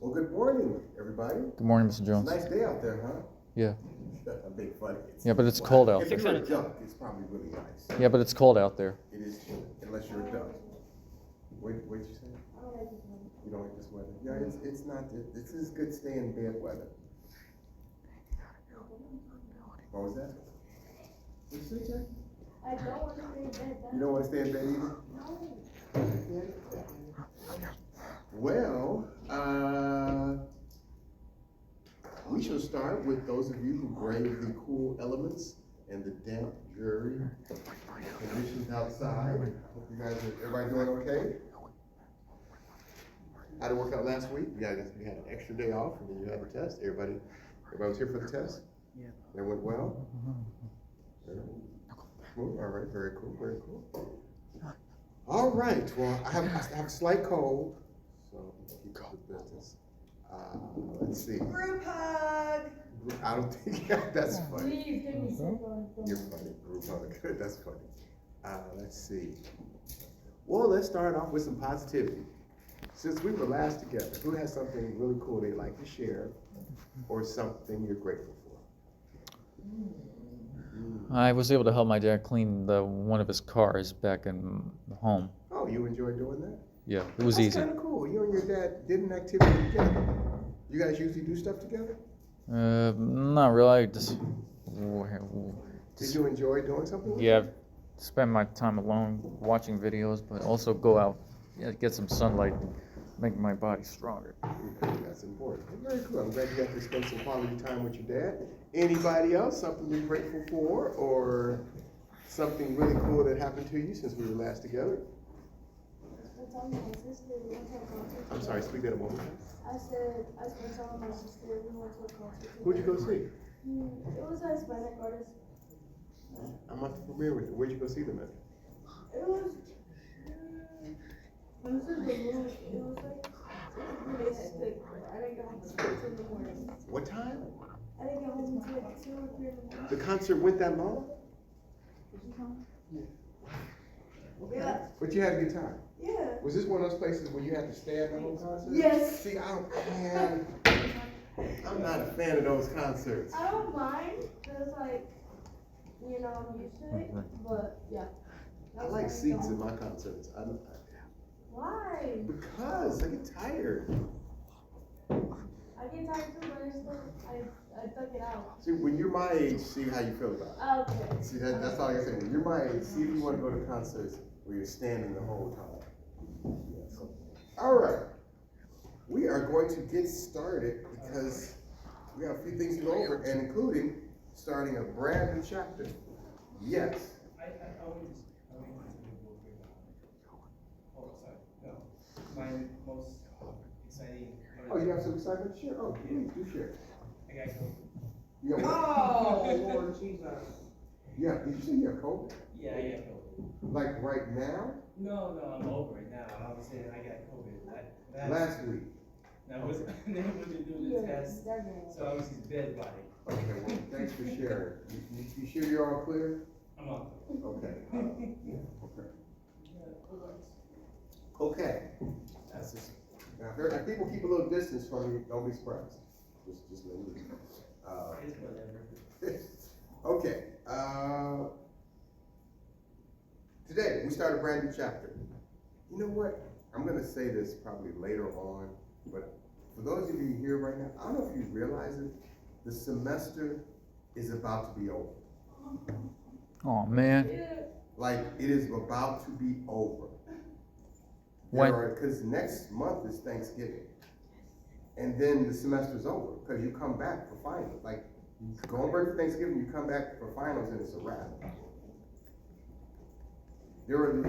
Well, good morning, everybody. Good morning, Mr. Jones. It's a nice day out there, huh? Yeah. I'm being funny. Yeah, but it's cold out If there. you're a duck, it's probably really nice. Yeah, but it's cold out there. It is chilly, unless you're a duck. What'd you say? You don't like this weather? Yeah, it's not, this is good stay in bed weather. What was that? What'd you say, Jack? I don't want to stay in bed. You don't want to stay in bed either? No. Well, we shall start with those of you who brave the cool elements and the damp, dreary conditions outside. Hope you guys everybody doing okay? How'd it work out last week? You had an extra day off and then you had the test. Everybody was here for the test? Yeah. It went well? Cool. All right, very cool, very cool. All right, well, I have a slight cold, so keep the business. Let's see. Group hug. I don't think that's funny. Please give me some fun. You're funny, group hug. That's funny. Let's see. Well, let's start off with some positivity. Since we were last together, who has something really cool they'd like to share, or something you're grateful for? I was able to help my dad clean one of his cars back in home. Oh, you enjoyed doing that? Yeah, it was That's easy. kind of cool. You and your dad did an activity together. You guys usually do stuff together? Not really. I just Did you enjoy doing something with yeah, them? spend my time alone watching videos, but also go out, get some sunlight, make my body stronger. Okay, that's important. Very cool. I'm glad you got to spend some quality time with your dad. Anybody else, something you're grateful for, or something really cool that happened to you since we were last together? I told my sister we went to a concert. I'm sorry, speak that a moment. I said I spent time with my sister. We went to a concert. Who'd you go see? It was a Hispanic artist. I'm not familiar with it. Where'd you go see them at? It was. It was like really hectic. I didn't get home until 2 in the morning. What time? I didn't get home until like 2 or 3 in the morning. The concert went that long? Did you come? Okay. Yeah. But you had a good time. Yeah. Was this one of those places where you had to stay at the whole concert? Yes. See, I'm not a fan of those concerts. I don't mind because like, you know, I'm used to it. But yeah. I like seats in my concerts. Why? Because I get tired. I get tired too, but I thug it out. See, when you're my age, see how you feel about it. Okay. See, that's all I can say. When you're my age, see if you want to go to concerts where you're standing the whole time. Yeah, so. All right. We are going to get started because we have a few things to go over, and including starting a brand new chapter. Yes. My most exciting. Oh, you have some excitement to share? Oh, please do share. I got COVID. You got what? Oh, Lord Jesus. Yeah, did you say you have COVID? Yeah, I got COVID. Like right now? No, I'm over it now. I was saying I got COVID. Last week. Now, they wasn't doing the test, so I was his bed body. Okay, well, thanks for sharing. You sure you're all clear? I'm on. Okay. Okay. Okay. That's just, now, if people keep a little distance from you, don't be surprised. Just let me know. It's whatever. Okay. Today, we start a brand new chapter. You know what? I'm going to say this probably later on, but for those of you here right now, I don't know if you realize it, the semester is about to be over. Oh man. Like, it is about to be over. When? Because next month is Thanksgiving. And then the semester's over, because you come back for finals. Like, you go on break for Thanksgiving, you come back for finals, and it's a wrap.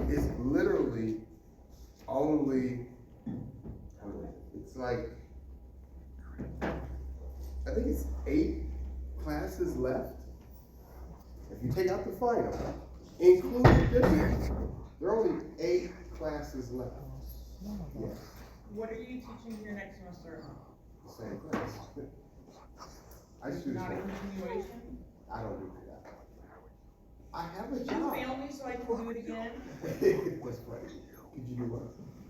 It's literally only, it's like, I think it's 8 classes left. If you take out the final, including this one, there are only 8 classes left. Yeah. What are you teaching your next semester? The same class. I just do this Not a one. continuation? I don't do that. I have a Two job. families, so I can do it again? That's funny. Could you do what?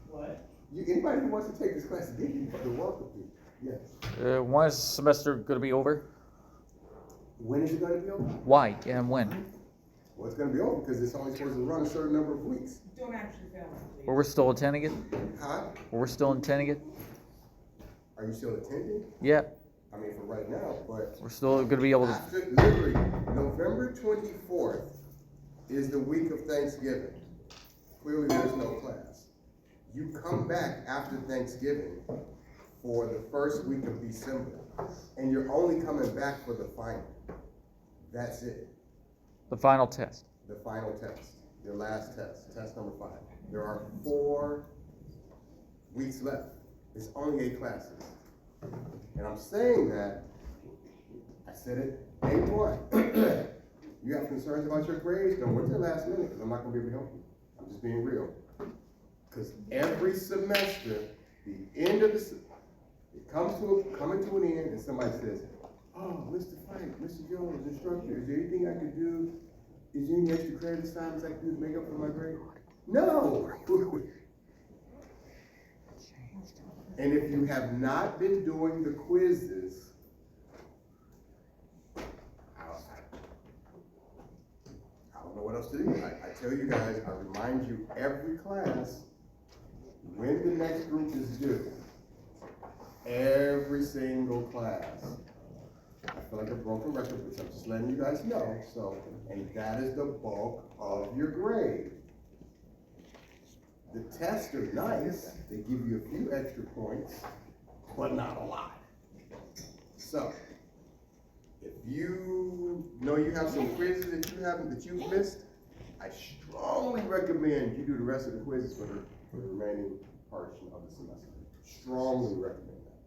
What? Anybody who wants to take this class again, you're welcome to. Yes. When is the semester gonna be over? When is it gonna be over? Why and when? Well, it's gonna be over because it's only supposed to run a certain number of weeks. Don't actually fail me, please. Well, we're still attending it? Huh? We're still attending it? Are you still attending? Yeah, I mean, for right now, but we're still gonna be able to. after, literally, November 24th is the week of Thanksgiving. Clearly, there's no class. You come back after Thanksgiving for the first week of December, and you're only coming back for the final. That's it. The final test. The final test, your last test, test number 5. There are 4 weeks left. It's only 8 classes. And I'm saying that, I said it day 1. You have concerns about your grades, don't wait till the last minute, because I'm not gonna be able to help you. I'm just being real. Because every semester, the end of it coming to an end, and somebody says, oh, Mr. Frank, Mr. Jones, instructor, is there anything I could do? Is there any extra credit assignments I can do to make up for my grade? No! And if you have not been doing the quizzes, I don't know what else to do. I tell you guys, I remind you every class when the next group is due. Every single class. I feel like a broken record, but I'm just letting you guys know. So, and that is the bulk of your grade. The tests are nice. They give you a few extra points, but not a lot. So, if you know you have some quizzes that you've missed, I strongly recommend you do the rest of the quizzes for the remaining portion of the semester. Strongly recommend that.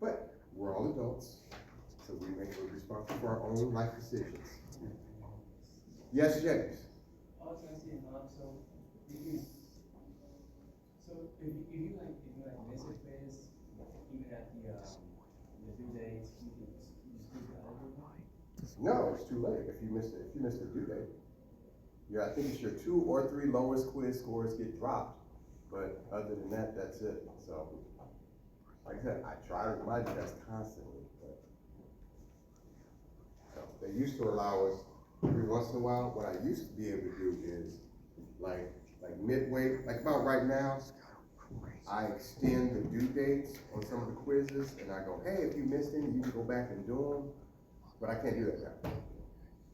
But we're all adults, so we're responsible for our own life decisions. Yes, James. I was gonna say, so if you miss a quiz, even at the due dates, you still got it. No, it's too late if you missed the due date. Yeah, I think it's your 2 or 3 lowest quiz scores get dropped, but other than that, that's it. So, like I said, I try to remind you guys constantly, but so they used to allow us every once in a while. What I used to be able to do is like midway, like about right now, I extend the due dates on some of the quizzes, and I go, hey, if you missed any, you can go back and do them. But I can't do that now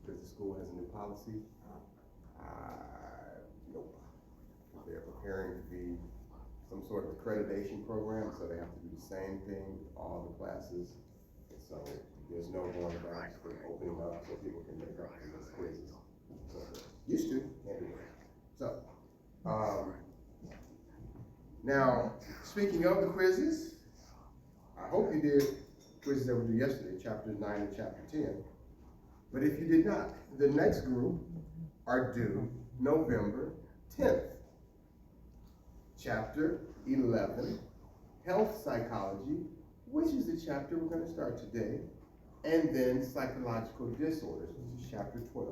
because the school has a new policy. Nope. They're preparing to be some sort of accreditation program, so they have to do the same thing with all the classes. So there's no going back for opening up so people can make up for those quizzes. So, used to, can't do that. So, now, speaking of the quizzes, I hope you did quizzes that we did yesterday, chapter 9 and chapter 10. But if you did not, the next group are due November 10th. Chapter 11, Health Psychology, which is the chapter we're going to start today, and then Psychological Disorders, which is chapter 12.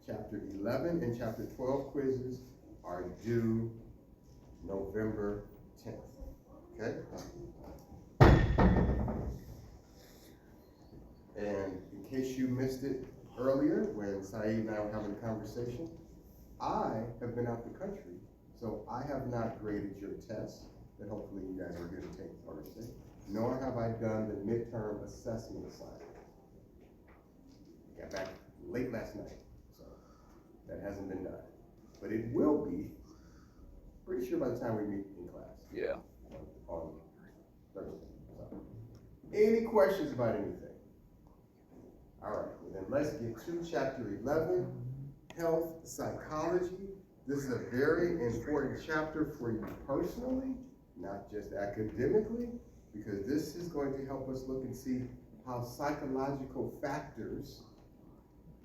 Chapter 11 and chapter 12 quizzes are due November 10th, okay? And in case you missed it earlier, when Saeed and I were having a conversation, I have been out the country, so I have not graded your tests that hopefully you guys are going to take Thursday, nor have I done the midterm assessment assignment. Got back late last night, so that hasn't been done. But it will be, pretty sure by the time we meet in class. Yeah. On Thursday. So, any questions about anything? All right, well then let's get to chapter 11, Health Psychology. This is a very important chapter for you personally, not just academically, because this is going to help us look and see how psychological factors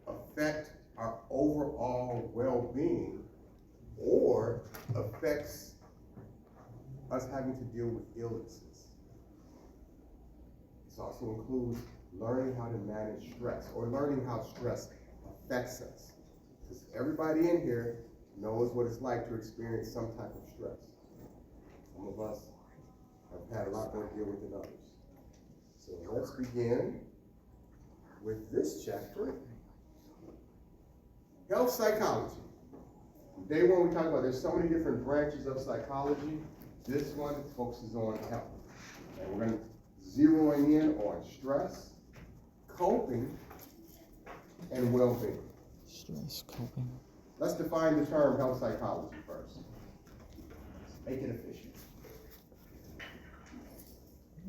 affect our overall well-being or affects us having to deal with illnesses. This also includes learning how to manage stress or learning how stress affects us. Because everybody in here knows what it's like to experience some type of stress. Some of us I've had a lot more to deal with than others. So let's begin with this chapter, health psychology. Day one, we talked about there's so many different branches of psychology. This one focuses on health. And we're going to zero in on stress, coping, and well-being. Stress, coping. Let's define the term health psychology first. Make it official.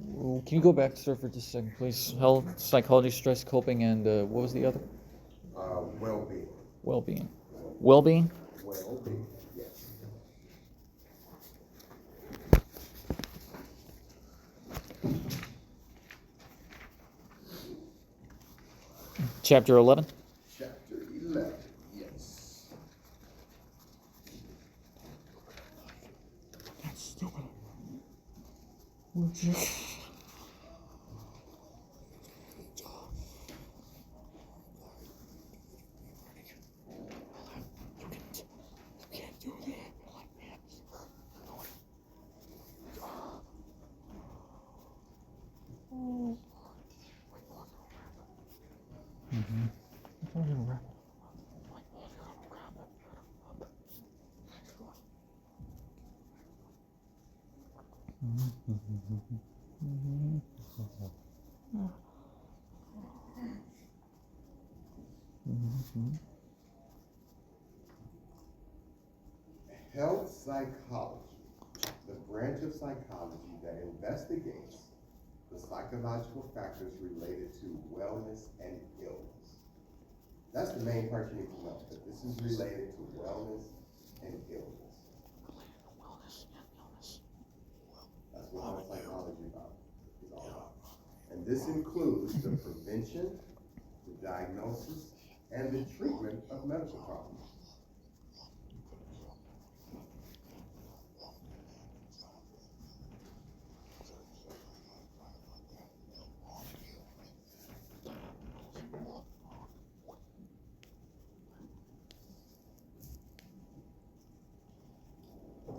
Well, can you go back, sir, for just a second, please? Health, psychology, stress, coping, and what was the other? Well-being. Well-being. Well-being? Well-being, yes. Chapter 11? Chapter 11, yes. That's stupid. Health psychology, the branch of psychology that investigates the psychological factors related to wellness and illness. That's the main part you need to know, that this is related to wellness and illness. That's what health psychology is all about. And this includes the prevention, the diagnosis, and the treatment of medical problems.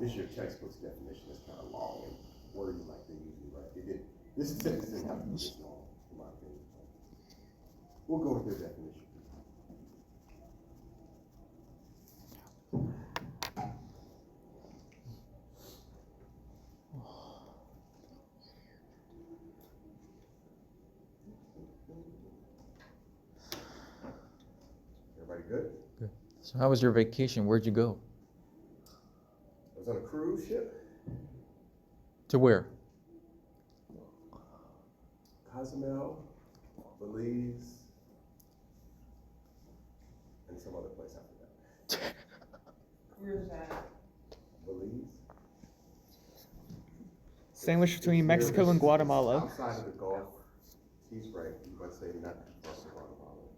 This is your textbook's definition. It's kind of long and wordy like they usually write. This sentence didn't have to be this long, in my opinion. We'll go with their definition. Everybody good? Good. So how was your vacation? Where'd you go? I was on a cruise ship. To where? Cozumel, Belize, and some other place after that. Where's that? Belize. Sandwiched between Mexico and Guatemala. Outside of the Gulf. He's right. You might say not too far from Guatemala.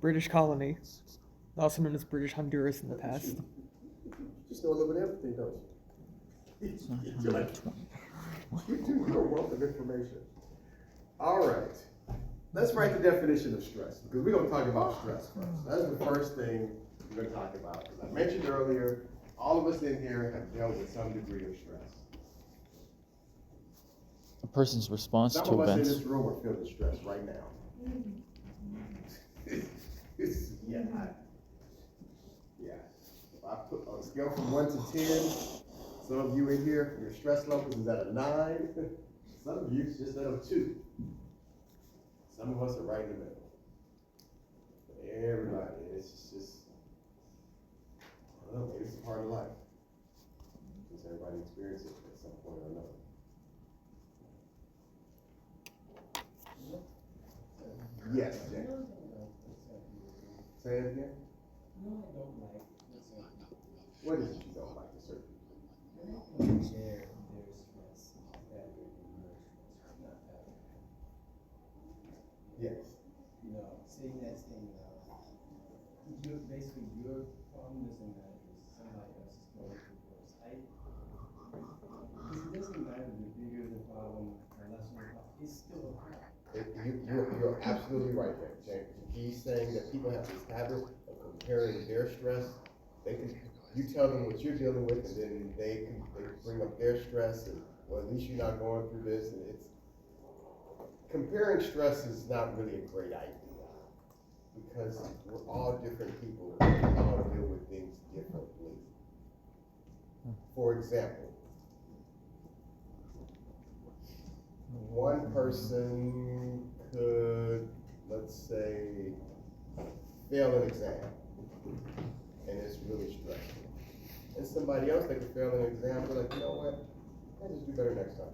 British colony, also known as British Honduras in the past. You just know a little bit of everything, don't you? You're like, you do. You're a wealth of information. All right. Let's write the definition of stress, because we're going to talk about stress first. That's the first thing we're going to talk about. As I mentioned earlier, all of us in here have dealt with some degree of stress. A person's response Some to of us in events. this room are feeling stress right now. Yeah. Yeah. If I put on a scale from 1 to 10, some of you in here, your stress level is at a 9. Some of you it's just at a 2. Some of us are right in the middle. But everybody, it's just, I don't know, maybe it's a part of life. Because everybody experiences it at some point or another. Yes, Jay. Say it again. No, I don't like. Listen, What is it you don't like to certain people? I don't want to share their stress that way than your stress, not that way. Yes. You know, saying that thing, you're basically your problem doesn't matter. Somebody else is going through worse. Because it doesn't matter the bigger the problem, the lesser the problem. It's still a problem. You're absolutely right there, James. He's saying that people have this habit of comparing their stress. You tell them what you're dealing with, and then they bring up their stress, and well, at least you're not going through this, and it's, comparing stress is not really a great idea, because we're all different people, and we all deal with things differently. For example, one person could, let's say, fail an exam, and it's really stressful. And somebody else that could fail an exam, be like, you know what, I'll just do better next time.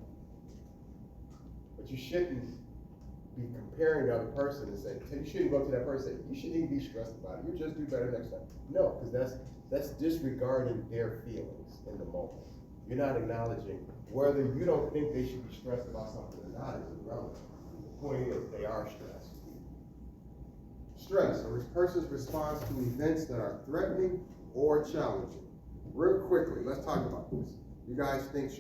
But you shouldn't be comparing the other person and say, you shouldn't go to that person and say, you shouldn't even be stressed about it, you just do better next time. No, because that's disregarding their feelings in the moment. You're not acknowledging whether you don't think they should be stressed about something or not is irrelevant. The point is, they are stressed. Stress, a person's response to events that are threatening or challenging. Real quickly, let's talk about this. You guys think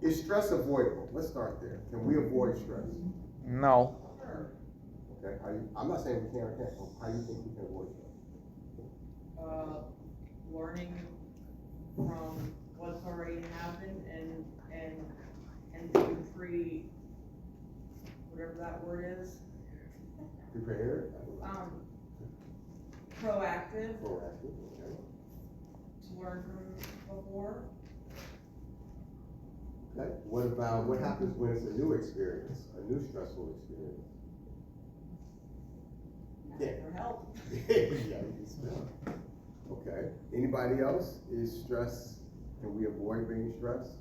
is stress avoidable? Let's start there. Can we avoid stress? No. Okay, I'm not saying we can or can't, but how do you think we can avoid stress? Learning from what's already happened and being whatever that word is, Prepared? proactive, Proactive, okay. to learn from before. Okay, what happens when it's a new experience, a new stressful experience? Ask for help. Yeah, you can smell it. Okay, anybody else? Is stress, can we avoid being stressed?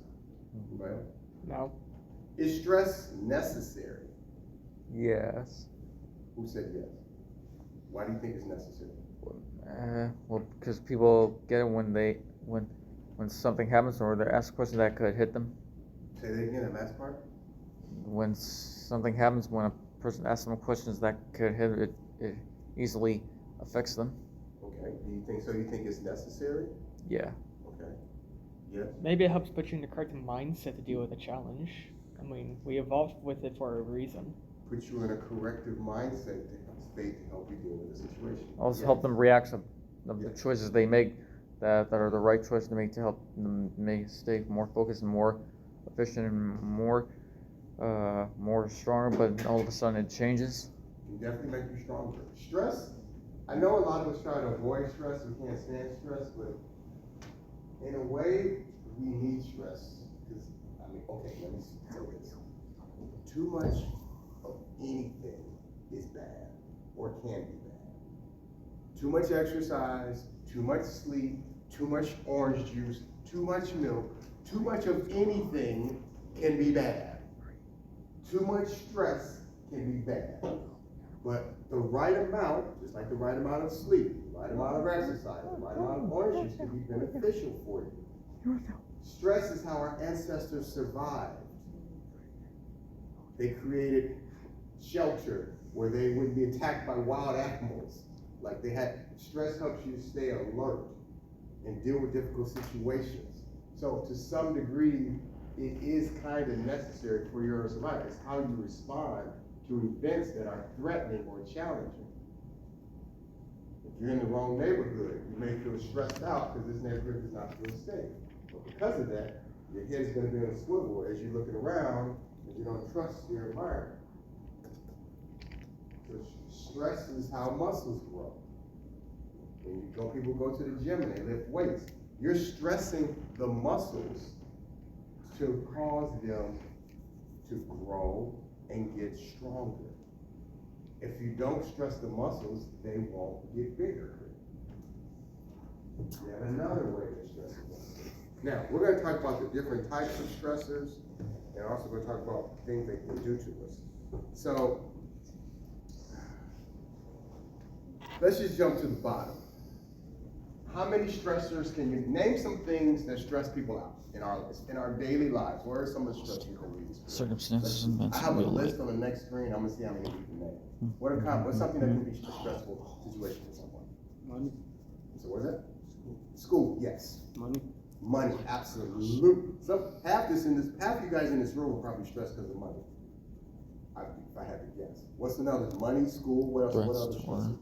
Anybody else? No. Is stress necessary? Yes. Who said yes? Why do you think it's necessary? Well, because people get it when something happens or they're asked a question that could hit them. Say that again, that last part? When something happens, when a person asks them questions that could hit it, it easily affects them. Okay, do you think so? You think it's necessary? Yeah. Okay. Yes. Maybe it helps put you in the correct mindset to deal with a challenge. I mean, we evolved with it for a reason. Put you in a corrective mindset state to help you deal with the situation. Also Yes. help them react to the Yes. choices they make that are the right choice to make to help them stay more focused and more efficient and more stronger, but all of a sudden it changes. Can definitely make you stronger. Stress, I know a lot of us try to avoid stress, we can't stand stress, but in a way, we need stress. Because, okay, let me say this. Too much of anything is bad, or can be bad. Too much exercise, too much sleep, too much orange juice, too much milk, too much of anything can be bad. Too much stress can be bad. But the right amount, just like the right amount of sleep, the right amount of exercise, the right amount of orange juice can be beneficial for you. Stress is how our ancestors survived. They created shelter where they wouldn't be attacked by wild animals. Like stress helps you stay alert and deal with difficult situations. So to some degree, it is kind of necessary for your survival. It's how you respond to events that are threatening or challenging. If you're in the wrong neighborhood, you may feel stressed out because this neighborhood does not feel safe. But because of that, your head is going to be on a swivel as you're looking around and you don't trust your environment. So stress is how muscles grow. When people go to the gym and they lift weights, you're stressing the muscles to cause them to grow and get stronger. If you don't stress the muscles, they won't get bigger. Yet another way to stress the muscles. Now, we're going to talk about the different types of stressors, and also going to talk about things they can do to us. So, let's just jump to the bottom. How many stressors can you name? Some things that stress people out in our daily lives. What are some of the stressors that we experience? Circumstances and events I have a of real life. list on the next screen. I'm gonna see how many we can name. What's something that can be a stressful situation for someone? Money. So what is that? School, yes. Money. Money, absolutely. Half you guys in this room are probably stressed because of money. If I had to guess. What's another? Money, school, what else? What other stresses?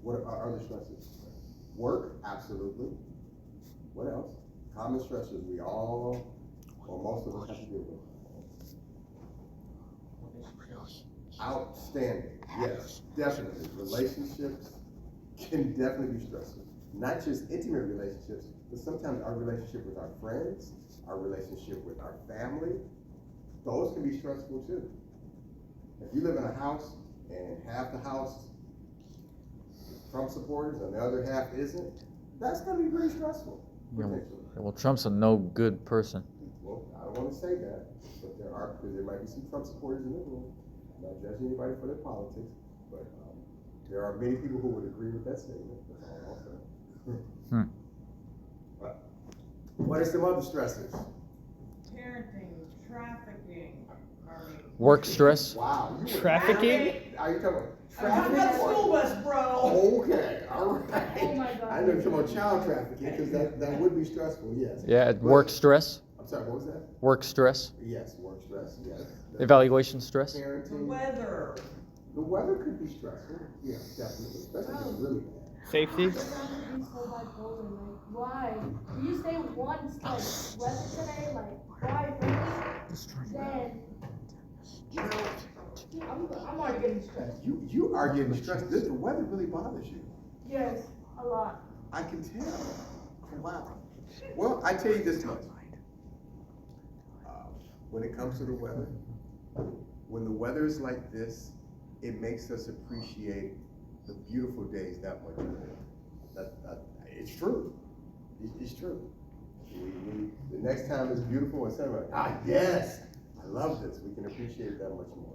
What are other stresses? Work, absolutely. What else? Common stressors we all or most of us have to deal with. Outstanding, yes, definitely. Relationships can definitely be stressful. Not just intimate relationships, but sometimes our relationship with our friends, our relationship with our family, those can be stressful too. If you live in a house and half the house is Trump supporters and the other half isn't, that's gonna be very stressful, Yeah, potentially. well, Trump's a no good person. Well, I don't wanna say that, but there might be some Trump supporters in the room. I'm not judging anybody for their politics, but there are many people who would agree with that statement, that's all I'll say. But what are some other stressors? Parenting, trafficking, Work stress. Wow. Trafficking? Are you talking about I'm talking about trafficking? school bus, bro. Okay, all right. Oh my God. I know you're talking about child trafficking, because that would be stressful, yes. Yeah, But- work stress. I'm sorry, what was that? Work stress. Yes, work stress, yes. Evaluation stress. The Parenting. weather. The weather could be stressful, yeah, definitely, especially if it's really bad. Safety. It sounds to be so bipolar, like, why? You say once, like, weather today, like, why, really? Then, I'm already getting stressed. You are getting stressed, the weather really bothers you. Yes, a lot. I can tell. Wow. Well, I tell you this much. When it comes to the weather, when the weather is like this, it makes us appreciate the beautiful days that much more. It's true. It's true. The next time it's beautiful and sunny, yes, I love this. We can appreciate it that much more.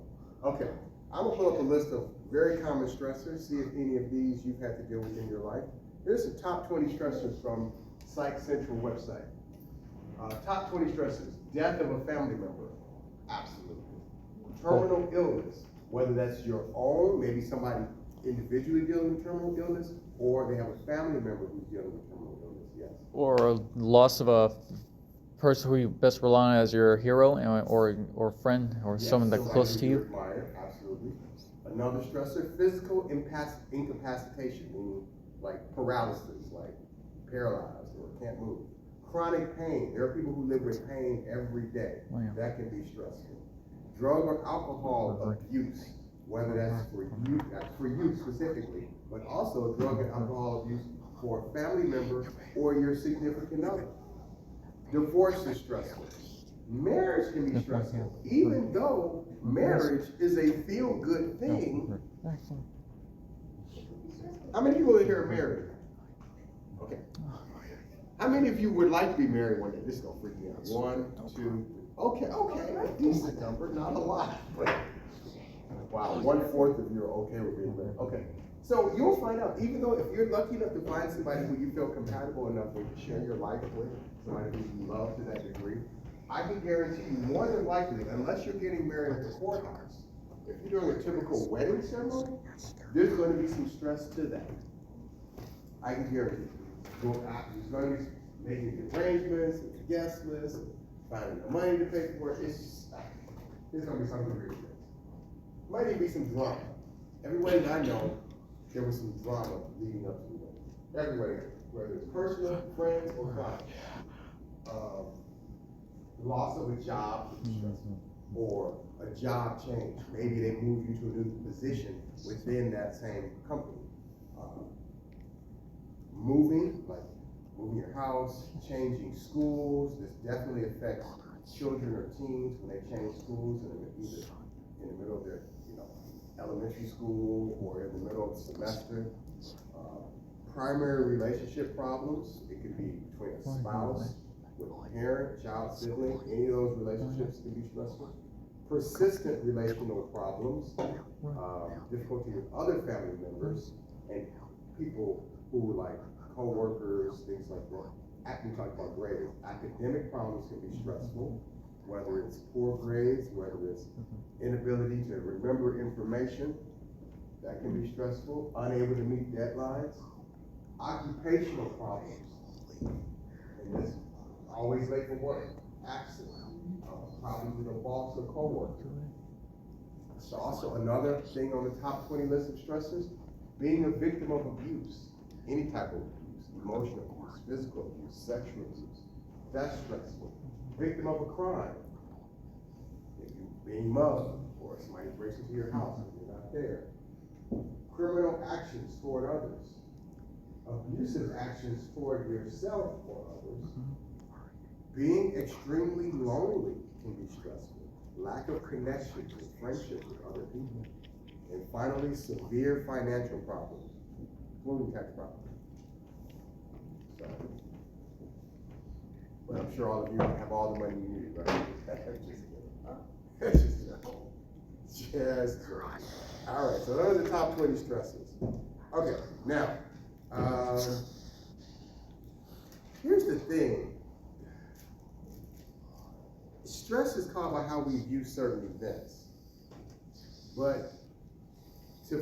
Okay, I'm gonna pull up a list of very common stressors, see if any of these you've had to deal with in your life. Here's the top 20 stressors from Psych Central website. Top 20 stressors: death of a family member, absolutely. Terminal illness, whether that's your own, maybe somebody individually dealing with terminal illness, or they have a family member who's dealing with terminal illness, yes. Or a loss of a person who you best rely on as your hero, or friend, or Yes, someone that's somebody close who to you you. admire, absolutely. Another stressor: physical incapacitation, meaning like paralysis, like paralyzed or can't move. Chronic pain. There are people who live with pain every day. Oh, yeah. That can be stressful. Drug or alcohol abuse, whether that's for you specifically, but also drug and alcohol abuse for a family member or your significant other. Divorce is stressful. Marriage can be stressful, even though marriage is a feel-good thing. How many people in here are married? Okay. How many of you would like to be married one day? This is gonna freak me out. 1, 2, okay, a decent number, not a lot. But wow, 1/4 of you are okay with being married. Okay. So you'll find out, even though if you're lucky enough to find somebody who you feel compatible enough with to share your life with, somebody who you love to that degree, I can guarantee you more than likely, unless you're getting married at the courthouse, if you're doing a typical wedding ceremony, there's going to be some stress to that. I can guarantee you. There's going to be making the arrangements, the guest list, finding the money to pay for it. It's going to be something really good. Might even be some drama. Every wedding I know, there was some drama leading up to the wedding. Every wedding, whether it's personal, friends, or family. Loss of a job, or a job change. Maybe they move you to a new position within that same company. Moving your house, changing schools, this definitely affects children or teens when they change schools either in the middle of their, elementary school or in the middle of the semester. Primary relationship problems, it could be between a spouse, with a parent, child, sibling, any of those relationships can be stressful. Persistent relational problems, difficulty with other family members, and people who like co-workers, things like that. We talk about grades. Academic problems can be stressful, whether it's poor grades, whether it's inability to remember information, that can be stressful. Unable to meet deadlines. Occupational problems, and this always late for work, absent, problems with a boss or co-worker. So also another thing on the top 20 list of stressors, being a victim of abuse, any type of abuse, emotional abuse, physical abuse, sexual abuse, that's stressful. victim of a crime, if you're being mugged, or somebody breaks into your house and you're not there, criminal actions toward others, abusive actions toward yourself or others, being extremely lonely can be stressful, lack of connection and friendship with other people, and finally, severe financial problems, including tax problems. So, but I'm sure all of you have all the money you need, right? Just kidding. Just kidding. All right, so those are the top 20 stresses. Okay, now, here's the thing. Stress is caused by how we view certain events. But to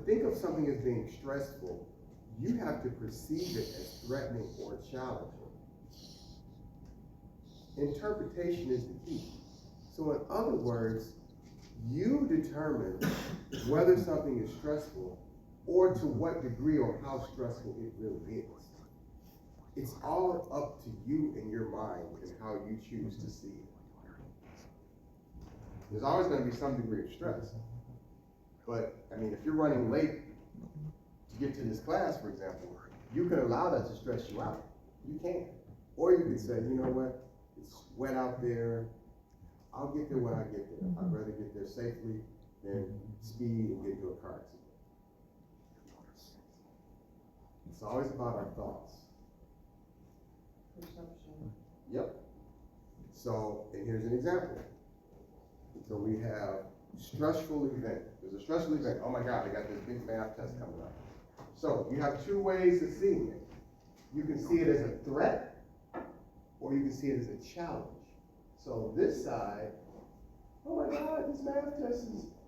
think of something as being stressful, you have to perceive it as threatening or challenging. Interpretation is the key. So in other words, you determine whether something is stressful or to what degree or how stressful it really is. It's all up to you and your mind and how you choose to see it. There's always going to be some degree of stress. But, I mean, if you're running late to get to this class, for example, you can allow that to stress you out. You can. Or you can say, you know what, it's wet out there. I'll get there when I get there. I'd rather get there safely than speed and get into a car accident. It's always about our thoughts. Perception. Yep. So, and here's an example. So we have stressful event. There's a stressful event. Oh my God, I got this big math test coming up. So you have two ways of seeing it. You can see it as a threat, or you can see it as a challenge. So this side, oh my God, this math test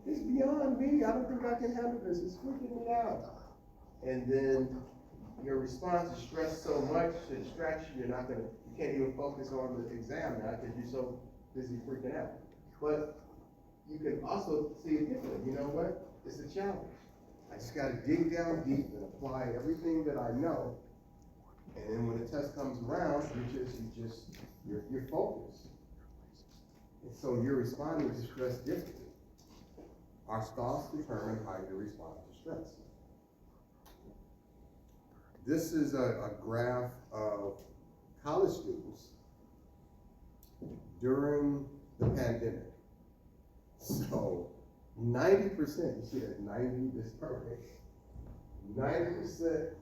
is beyond me. I don't think I can handle this. It's freaking me out. And then your response is stressed so much to distraction, you can't even focus on the exam now because you're so busy freaking out. But you can also see it differently. You know what? It's a challenge. I just got to dig down deep and apply everything that I know. And then when the test comes around, you're focused. And so you're responding to stress differently. Our thoughts determine how you respond to stress. This is a graph of college students during the pandemic. So 90%, you see that 90, this perfect. 90%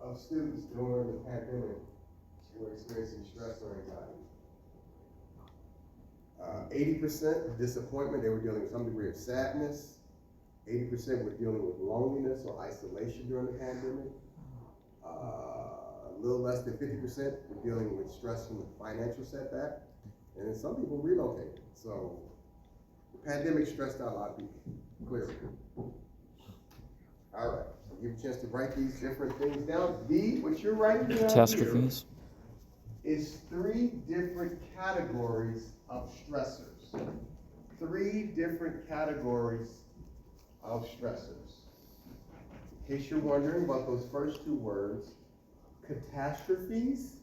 of students during the pandemic were experiencing stress or anxiety. 80% disappointment, they were dealing with some degree of sadness. 80% were dealing with loneliness or isolation during the pandemic. A little less than 50% were dealing with stress from the financial setback. And then some people relocated. So the pandemic stressed out a lot of people, clearly. All right, I'll give you a chance to write these different things down. What you're writing down Catastrophes. here is 3 different categories of stressors. 3 different categories of stressors. In case you're wondering about those first 2 words, catastrophes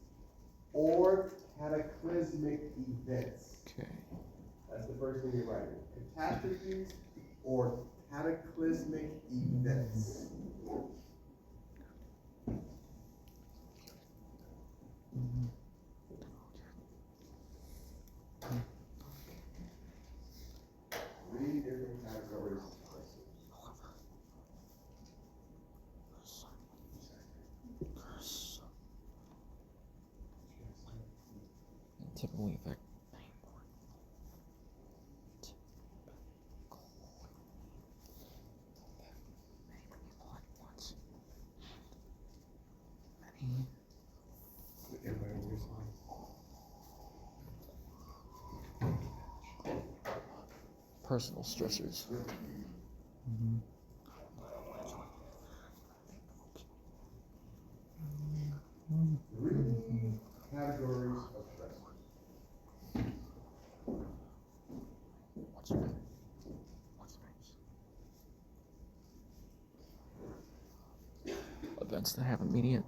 or cataclysmic events. Okay. That's the first thing you're writing. Catastrophes or cataclysmic events. Three different categories of stressors. Typically affect. Personal stressors. Mm-hmm. 3 categories of stressors. What's your name? Events that have immediate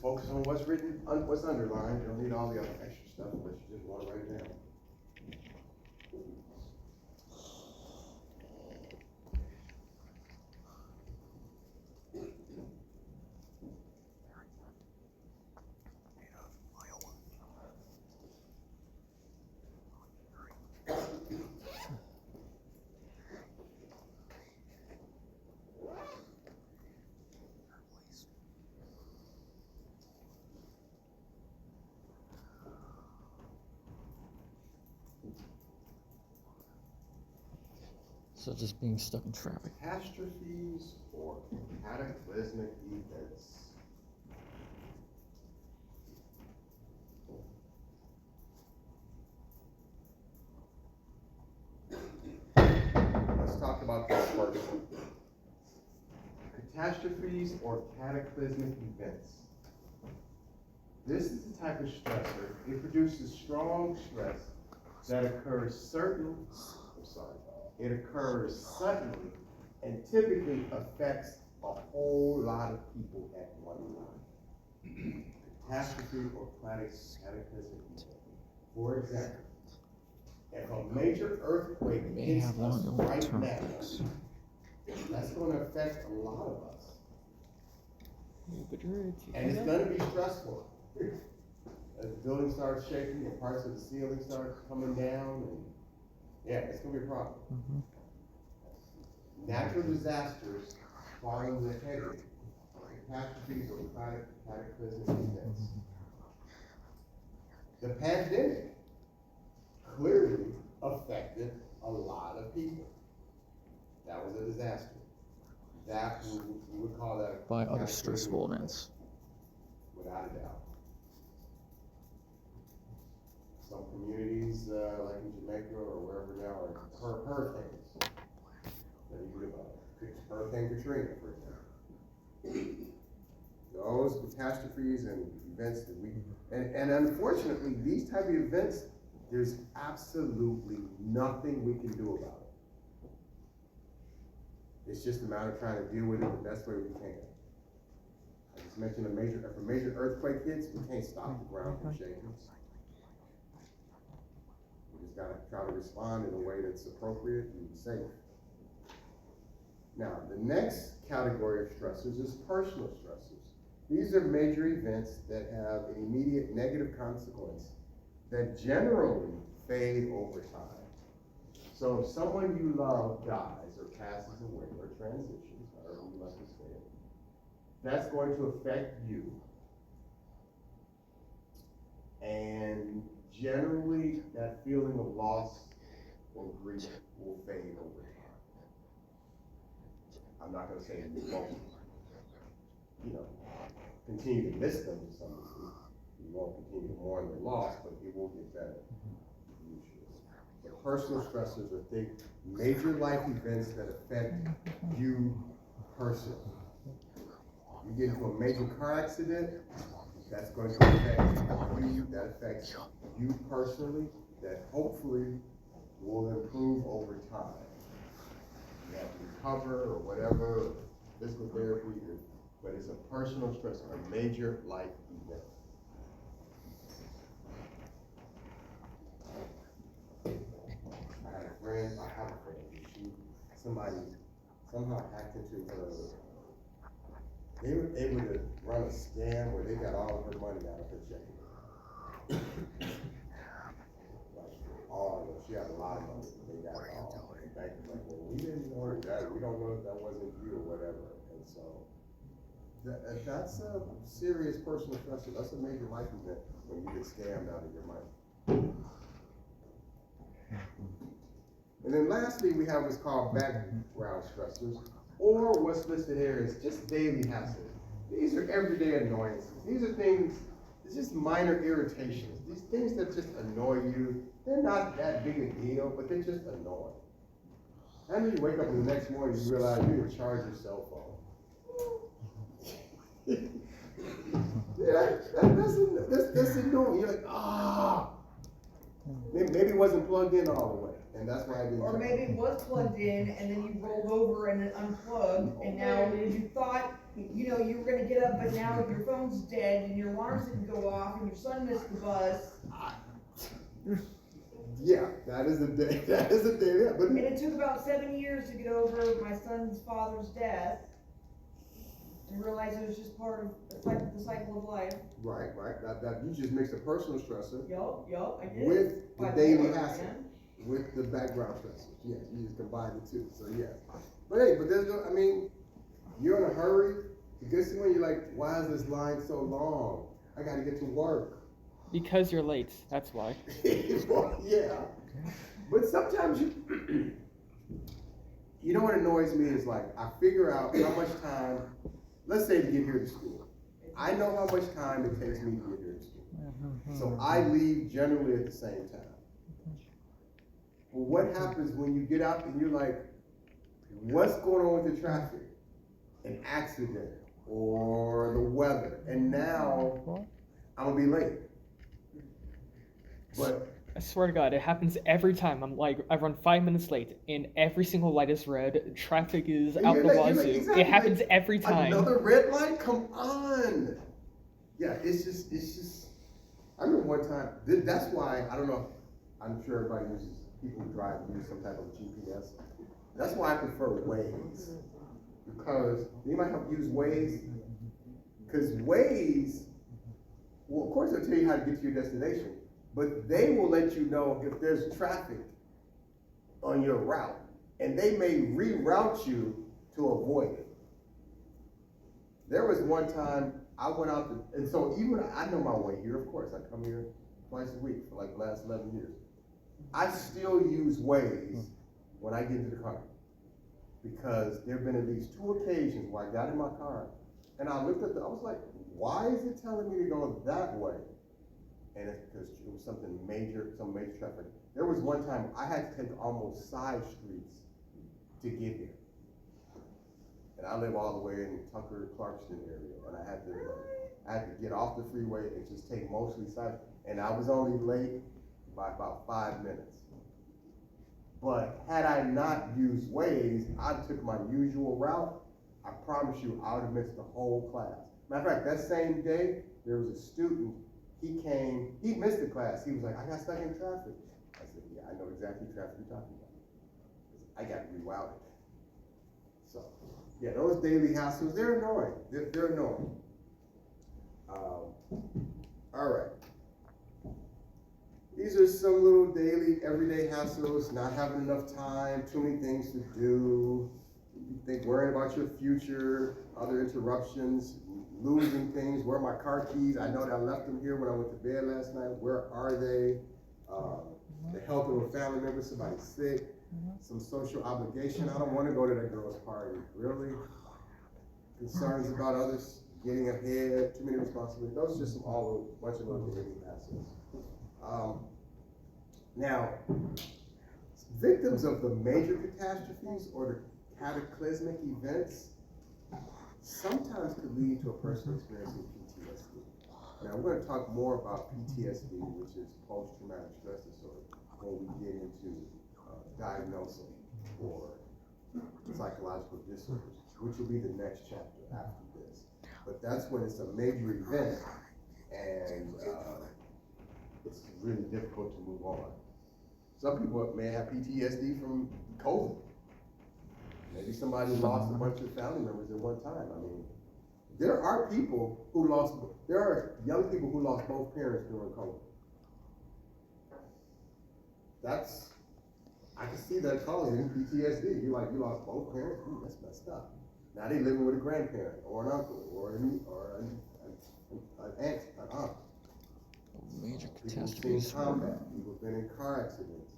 focus on what's written, what's underlined. You don't need all the other extra stuff unless you just want to write it down. So just being stuck in traffic. Catastrophes or cataclysmic events. Let's talk about this first one. Catastrophes or cataclysmic events. This is the type of stressor. It produces strong stress that occurs it occurs suddenly and typically affects a whole lot of people at one time. Catastrophe or cataclysmic event. For example, if a major earthquake hits us right now, that's going to affect a lot of us. And it's going to be stressful. As the building starts shaking and parts of the ceiling start coming down, and yeah, it's going to be a problem. Natural disasters following the heading, catastrophes or cataclysmic events. The pandemic clearly affected a lot of people. That was a disaster. That we would call that a By other stressful events. Without a doubt. Some communities, like in Jamaica or wherever now, are hurricanes. Hurricane Katrina, for example. Those catastrophes and events that and unfortunately, these type of events, there's absolutely nothing we can do about it. It's just a matter of trying to deal with it the best way we can. I just mentioned if a major earthquake hits, we can't stop the ground from shaking. We just gotta try to respond in a way that's appropriate and safe. Now, the next category of stressors is personal stressors. These are major events that have an immediate negative consequence that generally fade over time. So if someone you love dies or passes away or transitions, however you like to say it, that's going to affect you. And generally, that feeling of loss or grief will fade over time. I'm not going to say you won't, continue to miss them to some degree. You won't continue to mourn their loss, but it will get better. Usually. But personal stressors are major life events that affect you personally. You get into a major car accident, that's going to affect you, that affects you personally, that hopefully will improve over time. You have to recover or whatever, physical therapy, but it's a personal stress, a major life event. I have a friend, somebody somehow hacked into her. They were able to run a scam where they got all of her money out of her checking. She had a lot of money, but they got it all. The bank was like, well, we didn't know that. We don't know if that wasn't you or whatever. And so that's a serious personal stressor. That's a major life event when you get scammed out of your money. And then lastly, we have what's called background stressors, or what's listed here is just daily hassles. These are everyday annoyances. These are things, it's just minor irritations. These things that just annoy you. They're not that big a deal, but they're just annoying. And then you wake up in the next morning and you realize you didn't charge your cell phone. That's annoying. You're like, maybe it wasn't plugged in all the way, and that's why I didn't. Or maybe it was plugged in and then you rolled over and it unplugged, and now you thought, know, you were gonna get up, but now your phone's dead and your alarms didn't go off and your son missed the bus. Yeah, that is a day, that is a day, yeah, but. And it took about 7 years to get over my son's father's death and realize it was just part of the cycle of life. Right, that you just mixed a personal stressor Yup, I did. with the Bipolar, daily hassle, man. with the background stressors. Yes, you just combine the two, so yeah. But hey, but there's no, I mean, you're in a hurry. It gets to when you're like, why is this line so long? I gotta get to work. Because you're late, that's why. Well, yeah, but sometimes you know what annoys me is like, I figure out how much time, let's say to get here to school. I know how much time it takes me to get here to school. So I leave generally at the same time. Well, what happens when you get out and you're like, what's going on with the traffic? An accident or the weather, and now I'm gonna be late. But I swear to God, it happens every time. I'm like, I run 5 minutes late, and every single light is red. Traffic is out the wazoo. exactly, It happens every time. Another red light? Come on. Yeah, it's just. I remember one time. That's why I don't know. I'm sure everybody uses, people who drive use some type of GPS. That's why I prefer Waze, because you might have to use Waze, because Waze, well, of course they'll tell you how to get to your destination, but they will let you know if there's traffic on your route, and they may reroute you to avoid it. There was one time I went out to, and so even I know my way here, of course, I come here twice a week for like the last 11 years. I still use Waze when I get into the car, because there have been at least 2 occasions where I got in my car and I looked at I was like, why is it telling me to go that way? And it's because it was some major traffic. There was one time I had to take almost side streets to get here. And I live all the way in Tucker, Clarkston area, and I had to get off the freeway and just take mostly side, and I was only late by about 5 minutes. But had I not used Waze, I took my usual route, I promise you I would have missed the whole class. Matter of fact, that same day, there was a student, he missed the class. He was like, I got stuck in traffic. I said, yeah, I know exactly the traffic you're talking about. I got rerouted. So, yeah, those daily hassles, they're annoying. They're annoying. All right. These are some little daily, everyday hassles, not having enough time, too many things to do, you think worrying about your future, other interruptions, losing things, where are my car keys? I know that I left them here when I went to bed last night. Where are they? The health of a family member, somebody sick, some social obligation. I don't want to go to that girl's party. Really? Concerns about others getting ahead, too many responsibilities. Those are just a bunch of little daily hassles. Now, victims of the major catastrophes or the cataclysmic events sometimes could lead to a person experiencing PTSD. Now, we're going to talk more about PTSD, which is post-traumatic stress disorder, when we get into diagnosing or psychological disorders, which will be the next chapter after this. But that's when it's a major event, and it's really difficult to move on. Some people may have PTSD from COVID. Maybe somebody lost a bunch of family members at one time. I mean, there are young people who lost both parents during COVID. I can see that causing PTSD. You lost both parents? Ooh, that's messed up. Now they living with a grandparent or an uncle or an aunt, an aunt. Major People who've catastrophes. been in combat, people who've been in car accidents,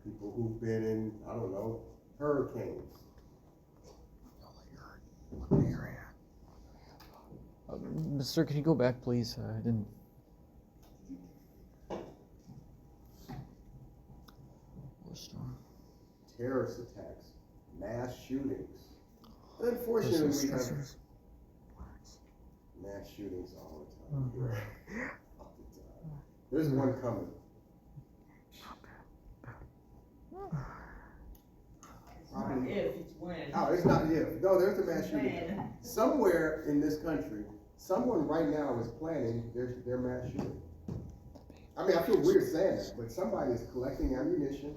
people who've been in, I don't know, hurricanes. Sir, can you go back, please? I didn't. Terrorist attacks, mass shootings. Unfortunately, we have mass shootings all the time. Here. All the time. There's one coming. Not probably. if, it's when. Oh, it's not if. No, there's a mass shooting. When. Somewhere in this country, someone right now is planning their mass shooting. I mean, I feel weird saying that, but somebody is collecting ammunition,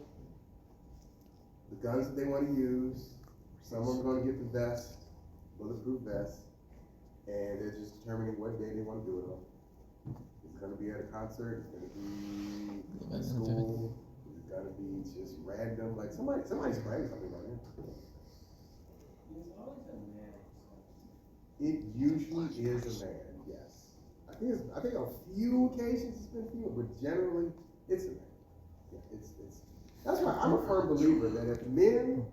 the guns that they want to use. Someone's going to get the vest, bulletproof vest, and they're just determining what day they want to do it on. It's going to be at a concert. It's going to be at school. It's going to be just random. Like somebody's playing something right now. It's always a man. It usually is a man, yes. I think on a few occasions it's been female, but generally it's a man. Yeah, it's that's why I'm a firm believer that if men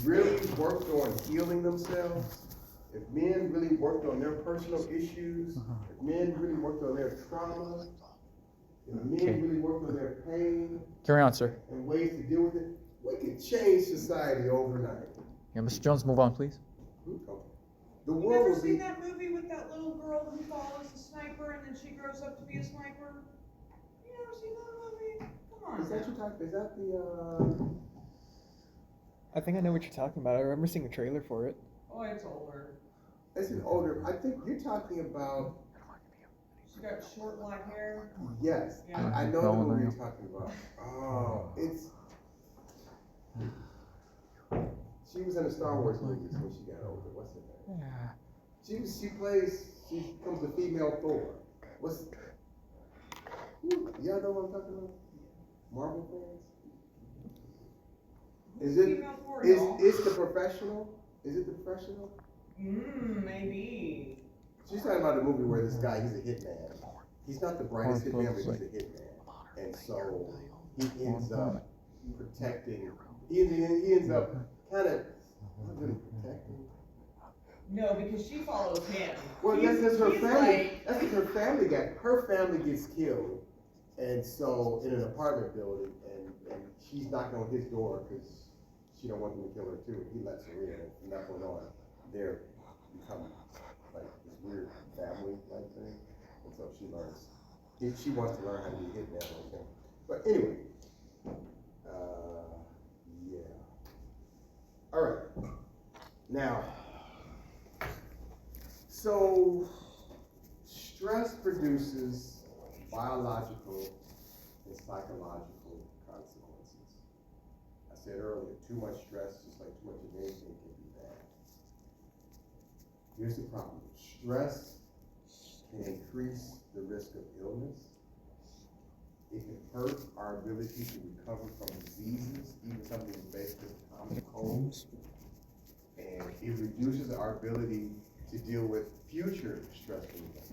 really worked on healing themselves, if men really worked on their personal issues, if men really worked on their trauma, if men really worked on their pain Carry on, sir. and ways to deal with it, we could change society overnight. Yeah, Mr. Jones, move on, please. The You world never would seen be. that movie with that little girl who follows the sniper and then she grows up to be a sniper? You never seen that movie? Come on. Is that now. your type? Is that the I think I know what you're talking about. I remember seeing a trailer for it. Oh, it's older. It's an older. I think you're talking about. She got short black hair. Yes, Yeah. I know the movie you're talking about. Oh, it's. She was in the Star Wars movies when she got older. What's her name? She becomes the female Thor. What's? Y'all know what I'm talking about? Marvel fans. Is it? Female Thor, y'all. Is the Professional? Is it the Professional? Maybe. She's talking about the movie where this guy, he's a hitman. He's not the brightest hitman, but he's a hitman. And so he ends up protecting, he ends up kind of, not really protecting. No, because she follows him. Well, that's her He's family, like- that's because her family gets killed. And so, in an apartment building, and she's knocking on his door because she don't want them to kill her too. He lets her in, and from that point on, they're becoming like this weird family type thing. And so she learns, she wants to learn how to be a hitman like him. But anyway, yeah. All right. Now, so stress produces biological and psychological consequences. I said earlier, too much stress, just like too much of anything, can be bad. Here's the problem. Stress can increase the risk of illness. It can hurt our ability to recover from diseases, even something as basic as a common cold. And it reduces our ability to deal with future stressful events.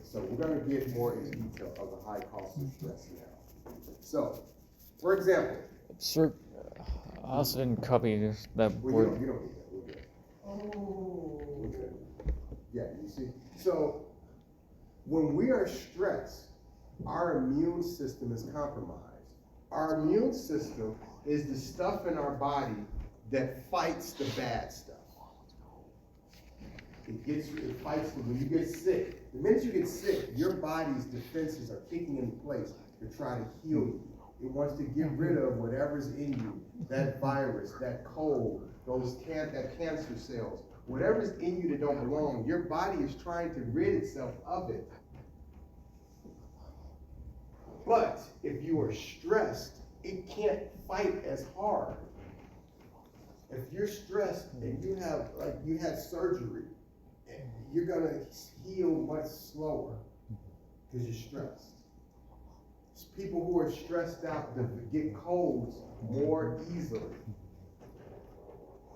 So we're going to get more into detail of the high cost of stress now. So, for example, Sir, I also didn't copy that well, word. you don't need that. We're good. Oh. We're good. Yeah, you see. So, when we are stressed, our immune system is compromised. Our immune system is the stuff in our body that fights the bad stuff. It fights when you get sick. The minute you get sick, your body's defenses are kicking into place to try to heal you. It wants to get rid of whatever's in you, that virus, that cold, that cancer cells, whatever's in you that don't belong. Your body is trying to rid itself of it. But if you are stressed, it can't fight as hard. If you're stressed and you had surgery, you're gonna heal much slower because you're stressed. People who are stressed out get colds more easily.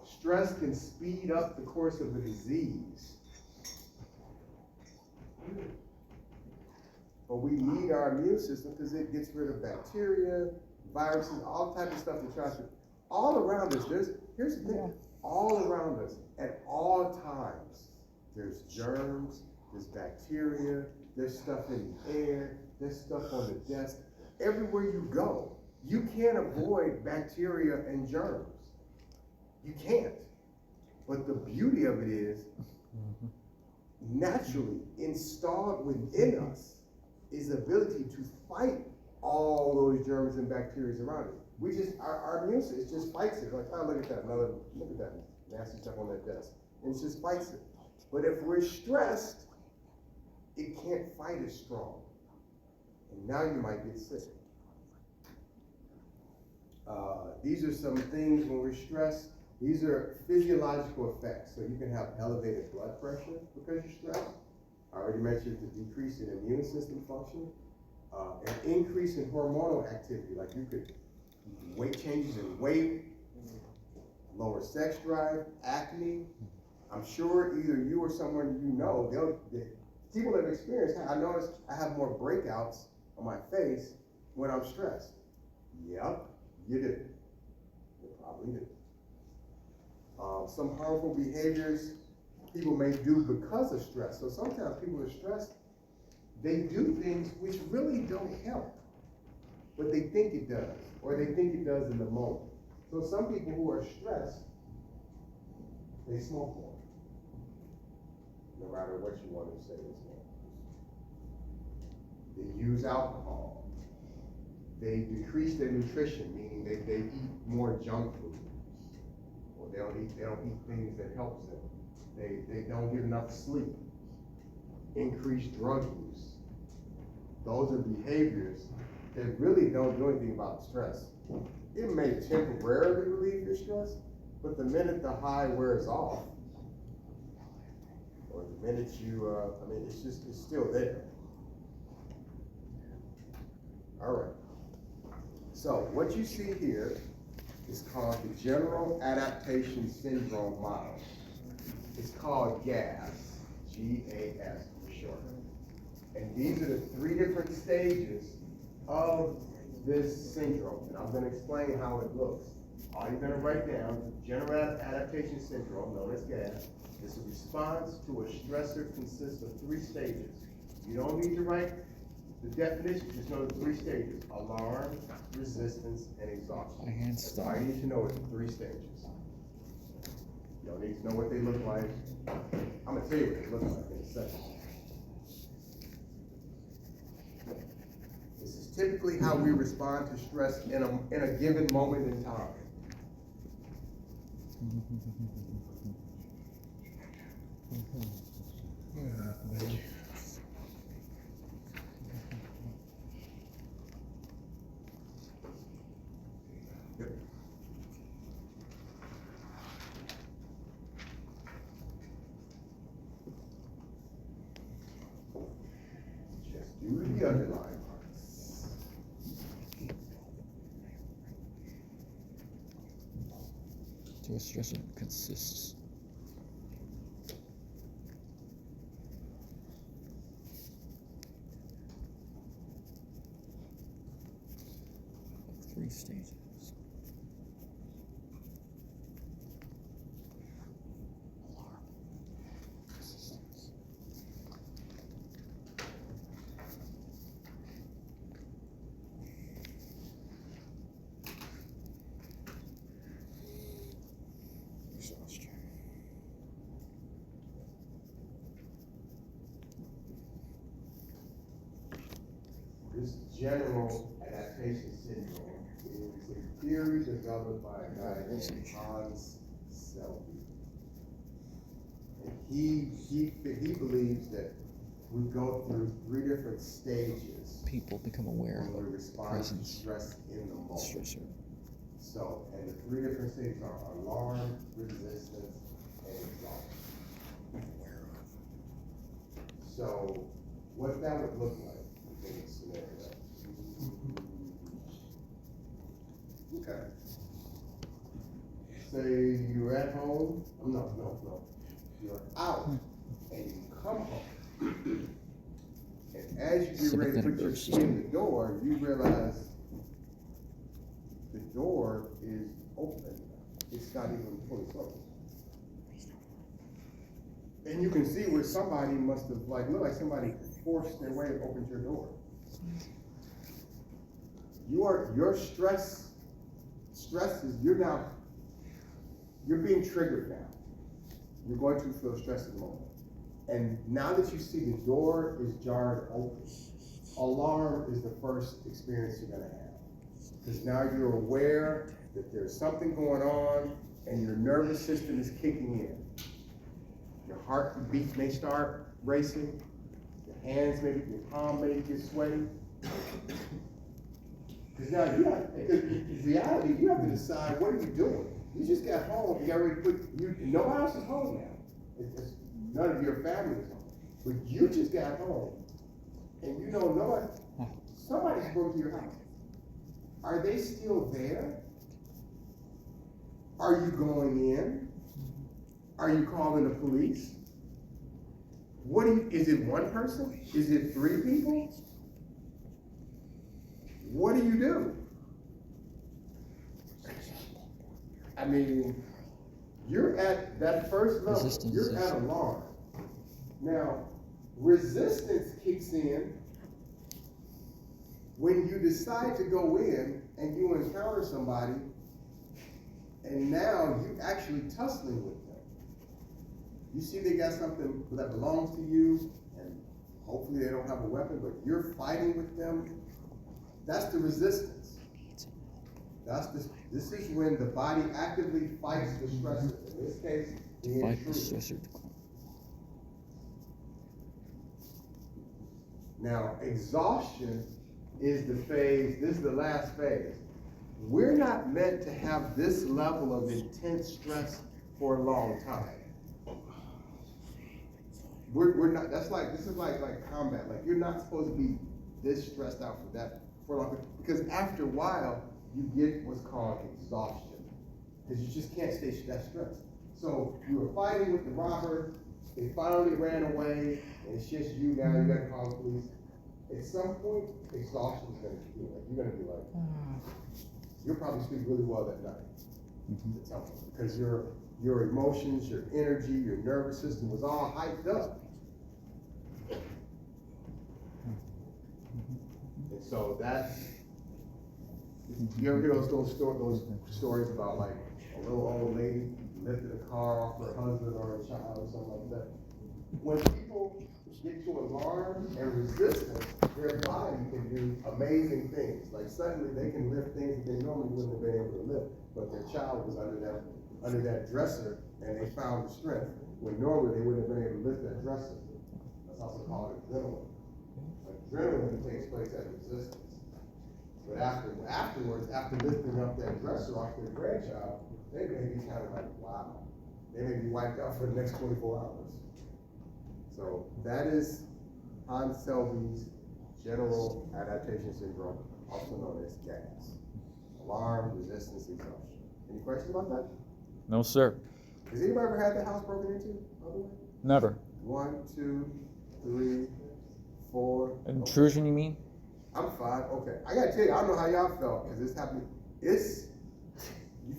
Stress can speed up the course of a disease. But we need our immune system because it gets rid of bacteria, viruses, all types of stuff that tries to, all around us. Here's the thing, all around us at all times, there's germs, there's bacteria, there's stuff in the air, there's stuff on the desk. Everywhere you go, you can't avoid bacteria and germs. You can't. But the beauty of it is, naturally installed within us is the ability to fight all those germs and bacteria around us. Our immune system just fights it. Like, oh, look at that, look at that nasty stuff on that desk. And it just fights it. But if we're stressed, it can't fight as strong. And now you might get sick. These are some things when we're stressed. These are physiological effects. So you can have elevated blood pressure because you're stressed. I already mentioned the decrease in immune system function. An increase in hormonal activity, like you could weight changes in weight, lower sex drive, acne. I'm sure either you or someone you know, people that have experienced, I notice I have more breakouts on my face when I'm stressed. Yep, you do. You probably do. Some harmful behaviors people may do because of stress. So sometimes people are stressed, they do things which really don't help, but they think it does, or they think it does in the moment. So some people who are stressed, they smoke more, no matter what you want to say they smoke. They use alcohol. They decrease their nutrition, meaning they eat more junk food, or they don't eat things that helps them. They don't get enough sleep. Increased drug use. Those are behaviors that really don't do anything about stress. It may temporarily relieve your stress, but the minute the high wears off, or the minute you, it's still there. All right. So what you see here is called the General Adaptation Syndrome Model. It's called GAS, G-A-S for short. And these are the 3 different stages of this syndrome. And I'm going to explain how it looks. All you're going to write down, General Adaptation Syndrome, known as GAS, is a response to a stressor consists of 3 stages. You don't need to write the definition, just know the 3 stages: alarm, resistance, and exhaustion. My hands That's stop. all you need to know is the 3 stages. You don't need to know what they look like. I'm gonna tell you what they look like in a second. This is typically how we respond to stress in a given moment in time. Yep. Just do the underlying parts. To a stressor consists of 3 stages. Alarm. Resistance. Exhaustion. This general adaptation syndrome is a theory developed by a guy named Hans Selby. And he believes that we go through 3 different stages People become aware when we of respond to presence. stress in the moment. Stressor. So, and the 3 different stages are alarm, resistance, and exhaustion. So, what that would look like in this scenario. Okay. Say you're at home. No. You're out and you come home. And as you get ready to put your key in the door, you realize the door is open. It's not even fully closed. And you can see where somebody must have, looked like somebody forced their way to open your door. Your stress is, you're being triggered now. You're going to feel stress in the moment. And now that you see the door is jarred open, alarm is the first experience you're gonna have. Because now you're aware that there's something going on and your nervous system is kicking in. Your heartbeat may start racing, your hands maybe, your palm may get sweaty. Because now because in reality, you have to decide, what are you doing? You just got home, you got ready to put, nobody else is home now. It's none of your family is home. But you just got home, and you know somebody's broke to your house. Are they still there? Are you going in? Are you calling the police? Is it one person? Is it 3 people? What do you do? I mean, you're at that first level. Resistance You're at alarm. Now, resistance kicks in when you decide to go in and you encounter somebody, and now you actually tussling with them. You see they got something that belongs to you, and hopefully they don't have a weapon, but you're fighting with them. That's the resistance. This is when the body actively fights the stressor. In this case, the Fight the intruder. stressor. Now, exhaustion is the phase, this is the last phase. We're not meant to have this level of intense stress for a long time. We're not, this is like combat. Like, you're not supposed to be this stressed out for long, because after a while, you get what's called exhaustion. Because you just can't stay that stressed. So you were fighting with the robber, they finally ran away, and it's just you now, you gotta call the police. At some point, exhaustion is gonna kill you. Like, you're gonna be like, you'll probably sleep really well that night. At some point, because your emotions, your energy, your nervous system was all hyped up. And so you ever hear those stories about like a little old lady lifted a car off her husband or a child or something like that? When people get to alarm and resistance, their body can do amazing things. Like suddenly they can lift things that they normally wouldn't have been able to lift, but their child was under that dresser and they found the strength, when normally they wouldn't have been able to lift that dresser. That's also called adrenaline. Adrenaline takes place at resistance. But afterwards, after lifting up that dresser off their grandchild, they may be kind of like, wow. They may be wiped out for the next 24 hours. So that is Hans Selby's general adaptation syndrome, also known as GAS. Alarm, resistance, exhaustion. Any questions about that? No, sir. Has anybody ever had their house broken into? Never. 1, 2, 3, 4. Intrusion, you mean? I'm fine. Okay. I gotta tell you, I don't know how y'all felt, because this happened. You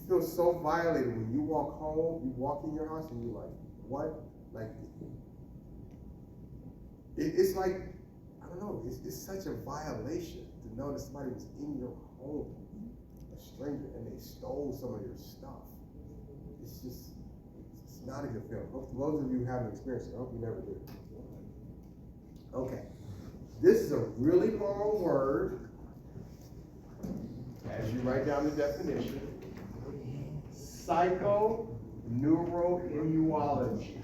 feel so violated when you walk home, you walk in your house and you're like, what? Like, it's like, I don't know, it's such a violation to know that somebody was in your home, a stranger, and they stole some of your stuff. It's not a good feeling. Hope most of you haven't experienced it. I hope you never do. Okay. This is a really long word. As you write down the definition, psychoneuroimmunology.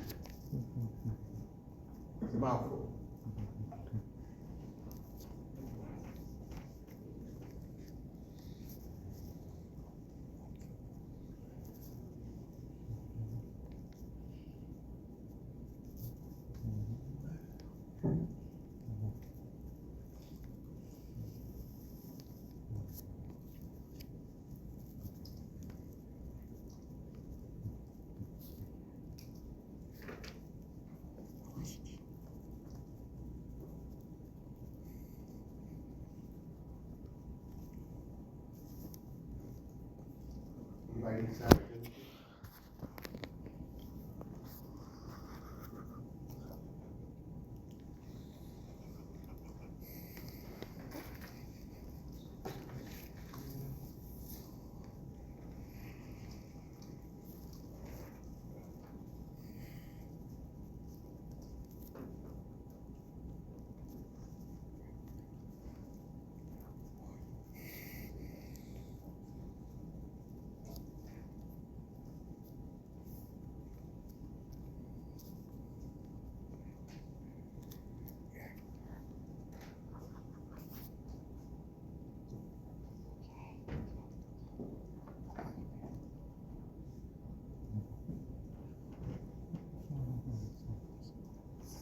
It's a mouthful. Anybody need to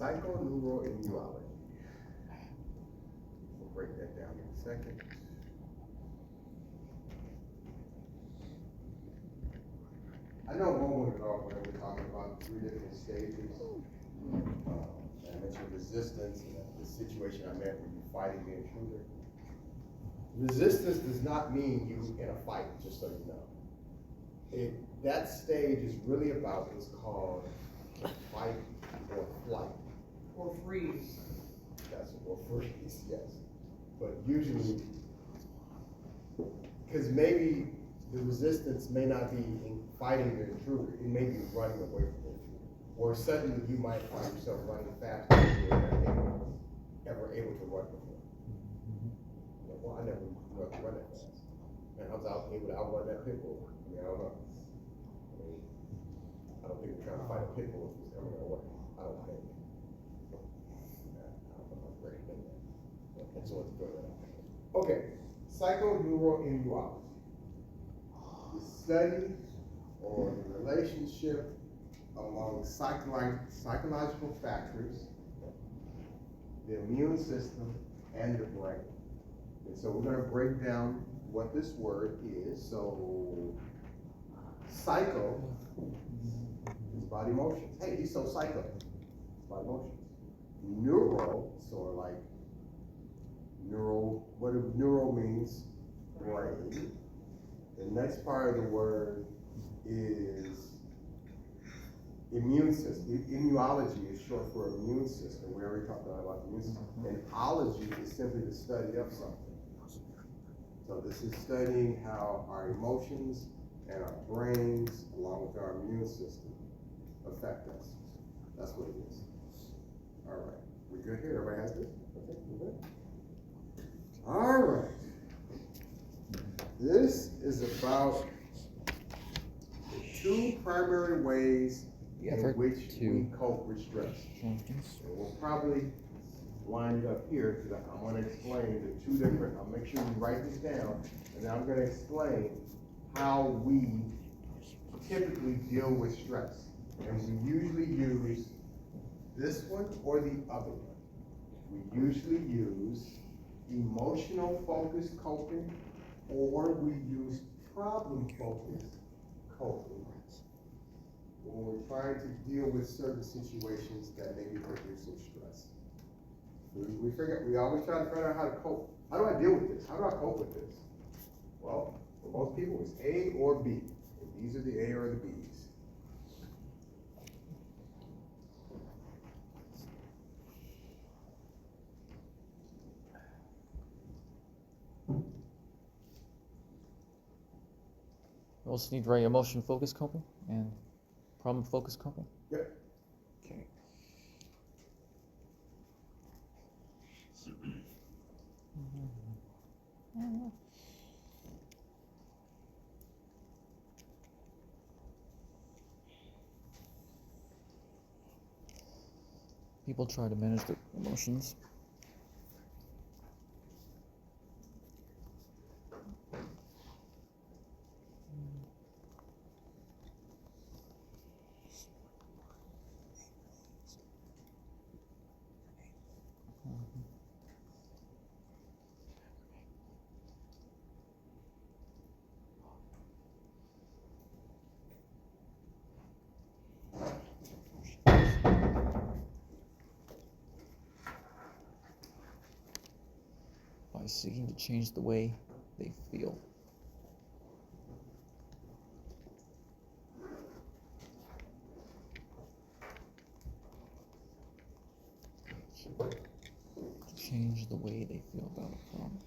Psychoneuroimmunology. We'll break that down in a second. I know a moment ago when we were talking about 3 different stages. I mentioned resistance and the situation I meant when you're fighting the intruder. Resistance does not mean you in a fight, just so you know. That stage is really about what's called fight or flight. Or freeze. That's or freeze, yes. But usually, because maybe the resistance may not be in fighting the intruder, it may be running away from the intruder. Or suddenly you might find yourself running faster than you were ever able to run before. Well, I never run that fast. And I was able to outrun that pit bull. I mean, I don't know. I don't think we're trying to fight a pit bull who's coming our way. I don't think. I don't know if I'm ready to do that. I just want to throw that out there. Okay, psychoneuroimmunology. The study or the relationship among psychological factors, the immune system, and the brain. And so we're going to break down what this word is. So, psycho is body motions. Hey, he's so psycho. Body motions. Neuro, sort of like neural, what neuro means brain. The next part of the word is immune system. Immunology is short for immune system. We already talked about the immune system. And ology is simply the study of something. So this is studying how our emotions and our brains, along with our immune system, affect us. That's what it is. All right. We good here? Everybody has this? Okay, we're good. All right. This is about the 2 primary ways in which we cope with stress. And we'll probably line it up here because I want to explain the 2 different, I'll make sure you write this down, and then I'm going to explain how we typically deal with stress. And we usually use this one or the other one. We usually use emotional focused coping, or we use problem focused coping when we're trying to deal with certain situations that may be producing stress. We always try to figure out how to cope. How do I deal with this? How do I cope with this? Well, for most people, it's A or B. And these are the A or the B's. You also need to write emotion focused coping and problem focused coping. Yep. Okay. People try to manage their emotions. By seeking to change the way they feel. To change the way they feel about a problem.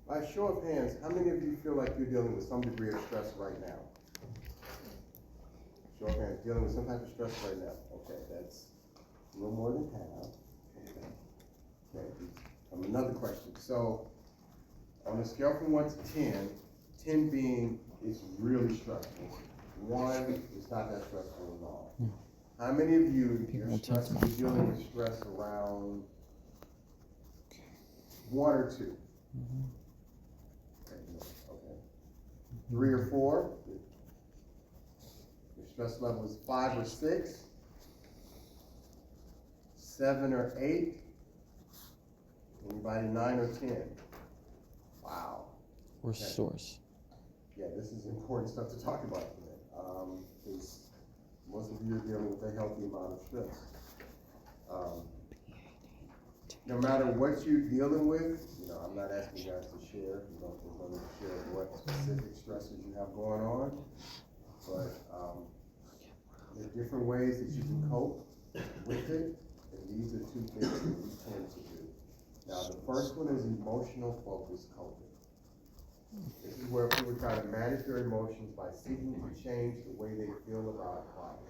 By show of hands, how many of you feel like you're dealing with some degree of stress right now? Show of hands, dealing with some type of stress right now. Okay, that's a little more than half. Okay, another question. So, on a scale from 1 to 10, 10 being is really stressful. 1 is not that stressful at all. How many of you, you're dealing with stress around 1 or 2? 3 or 4. Your stress level is 5 or 6, 7 or 8. Anybody 9 or 10? Wow. Or Okay. source. Yeah, this is important stuff to talk about today. Because most of you are dealing with a healthy amount of stress. No matter what you're dealing with, I'm not asking you guys to share. You don't need to share what specific stresses you have going on. But there are different ways that you can cope with it. And these are 2 things that we tend to do. Now, the first one is emotional focused coping. This is where people try to manage their emotions by seeking to change the way they feel about a problem.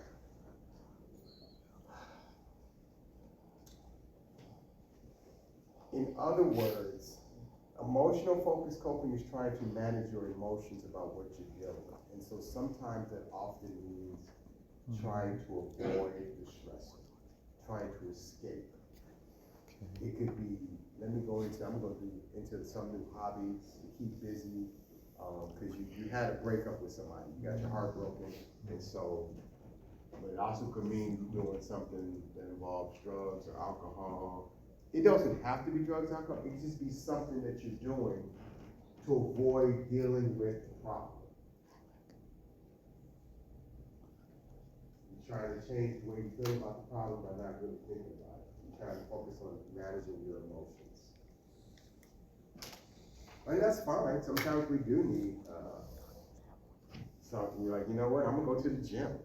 In other words, emotional focused coping is trying to manage your emotions about what you're dealing with. And so sometimes that often means trying to avoid the stress, trying to escape. It could be, I'm going to be into some new hobbies to keep busy, because you had a breakup with somebody, you got your heart broken, and so, but it also could mean you doing something that involves drugs or alcohol. It doesn't have to be drugs, alcohol, it can just be something that you're doing to avoid dealing with the problem. You're trying to change the way you feel about the problem by not really thinking about it. You're trying to focus on managing your emotions. And that's fine. Sometimes we do need something. You're like, you know what? I'm gonna go to the gym.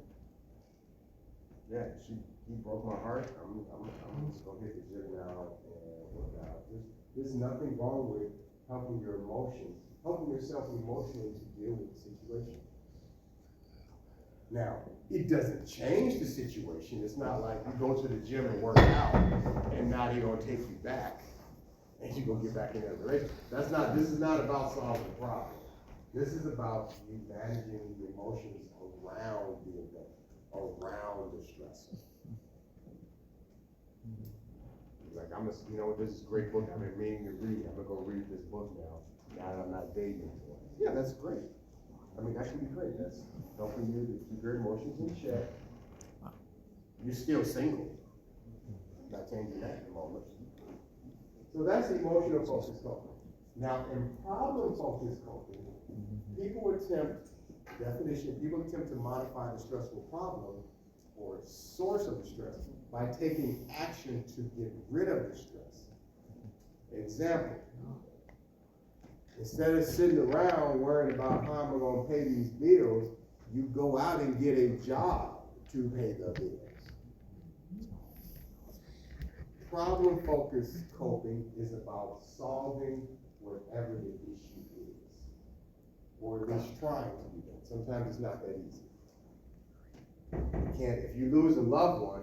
Yeah, he broke my heart. I'm just gonna hit the gym now and work out. There's nothing wrong with helping your emotions, helping yourself emotionally to deal with the situation. Now, it doesn't change the situation. It's not like you go to the gym and work out, and now they're gonna take you back, and you're gonna get back in that relationship. This is not about solving the problem. This is about you managing the emotions around the event, around the stress. Like, this is a great book I've been meaning to read. I'm gonna go read this book now that I'm not dating anymore. Yeah, that's great. That can be great. That's helping you to keep your emotions in check. You're still single. Not changing that at the moment. So that's emotional focused coping. Now, in problem focused coping, people attempt to modify the stressful problem or source of the stress by taking action to get rid of the stress. Example, instead of sitting around worrying about how I'm gonna pay these bills, you go out and get a job to pay the bills. Problem-focused coping is about solving whatever the issue is, or at least trying to do that. Sometimes it's not that easy. If you lose a loved one,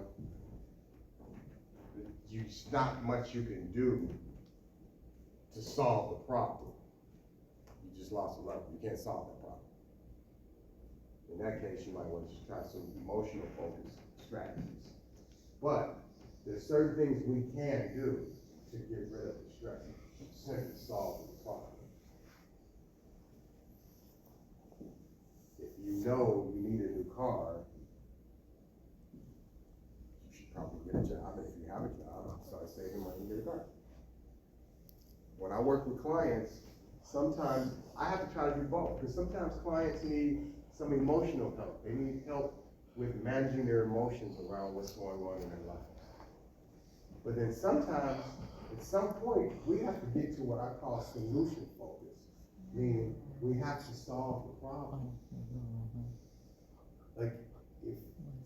there's not much you can do to solve the problem. You just lost a loved one. You can't solve that problem. In that case, you might want to just try some emotional focused strategies. But there's certain things we can do to get rid of the stress, simply solve the problem. If you know you need a new car, you should probably get a job. And if you have a job, start saving money and get a car. When I work with clients, sometimes I have to try to do both, because sometimes clients need some emotional help. They need help with managing their emotions around what's going on in their life. But then sometimes, at some point, we have to get to what I call solution focus, meaning we have to solve the problem. Like, if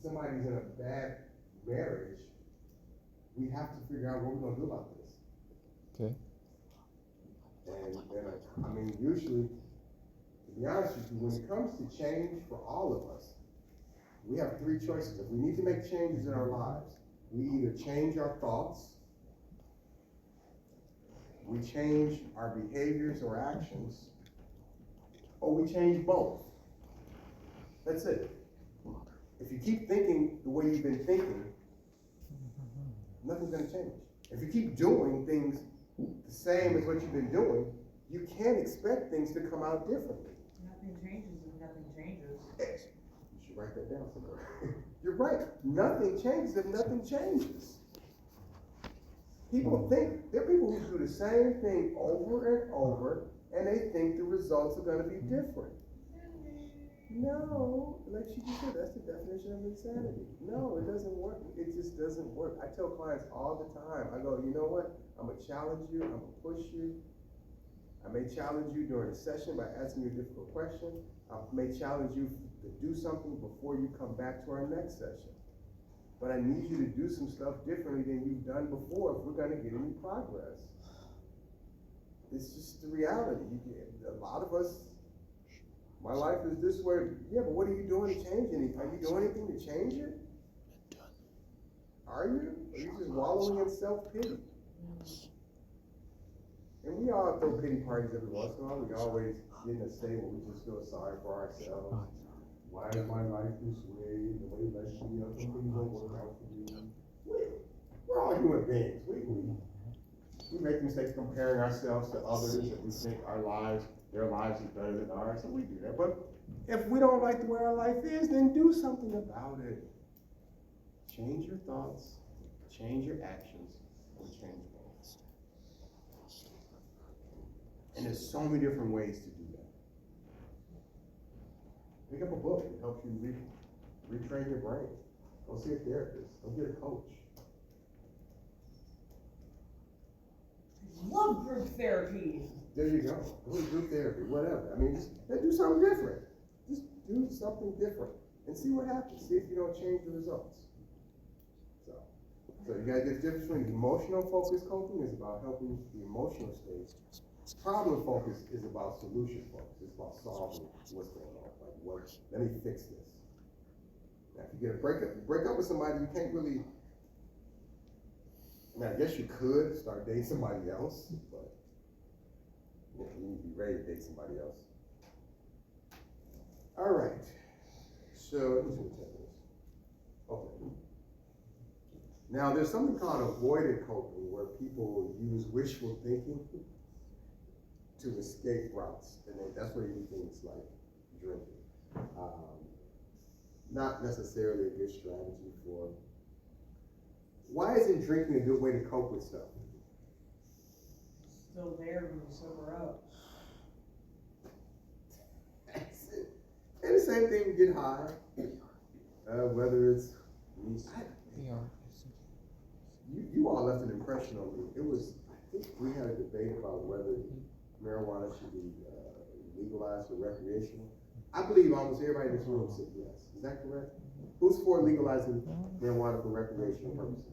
somebody's in a bad marriage, we have to figure out what we're gonna do about this. Okay. And usually, to be honest with you, when it comes to change for all of us, we have 3 choices. If we need to make changes in our lives, we either change our thoughts, we change our behaviors or actions, or we change both. That's it. If you keep thinking the way you've been thinking, nothing's gonna change. If you keep doing things the same as what you've been doing, you can't expect things to come out differently. nothing changes if nothing changes. You should write that down somewhere. You're right. Nothing changes if nothing changes. People think, there are people who do the same thing over and over, and they think the results are going to be different. No, like she just said, that's the definition of insanity. No, it doesn't work. It just doesn't work. I tell clients all the time, I go, you know what? I'm going to challenge you. I'm going to push you. I may challenge you during a session by asking you a difficult question. I may challenge you to do something before you come back to our next session. But I need you to do some stuff differently than you've done before if we're going to get any progress. It's just the reality. A lot of us, my life is this way. Yeah, but what are you doing to change anything? Are you doing anything to change it? Are you? Or are you just wallowing in self-pity? And we all throw pity parties every once in a while. We always get in a state where we just feel sorry for ourselves. Why is my life this way? The way that things don't work out for me. We're all human beings. We make mistakes comparing ourselves to others that we think their lives is better than ours, so we do that. But if we don't like the way our life is, then do something about it. Change your thoughts, change your actions, or change goals. And there's so many different ways to do that. Pick up a book that helps you retrain your brain. Go see a therapist. Go get a coach. Love group therapy. There you go. Go to group therapy, whatever. I mean, just do something different. Just do something different and see what happens. See if you don't change the results. So you gotta get the difference between emotional focused coping is about helping the emotional state. Problem focus is about solution focus. It's about solving what's going on. Like, let me fix this. Now, if you get a break up with somebody, you can't really. I mean, I guess you could start dating somebody else, but you need to be ready to date somebody else. All right. So let me see what that is. Okay. Now, there's something called avoidant coping, where people use wishful thinking to escape routes, and that's where you do things like drinking. Not necessarily a good strategy for. Why isn't drinking a good way to cope with stuff? Still there when you sober up. That's it. And the same thing, we get high. Whether it's you all left an impression on me. I think we had a debate about whether marijuana should be legalized or recreational. I believe almost everybody in this room said yes. Is that correct? Who's for legalizing marijuana for recreational purposes?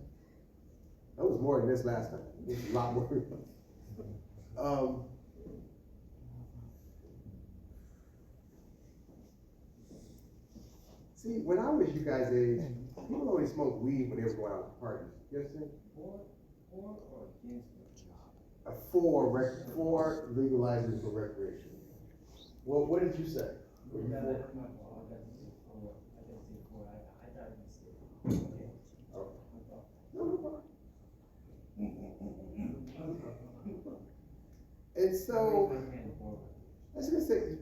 That was more than this last time. This is a lot more. See, when I was you guys' age, people only smoked weed when they were going out to parties. You understand? For legalizing for recreation. Well, what did you say? Were you for? And so, I was gonna say,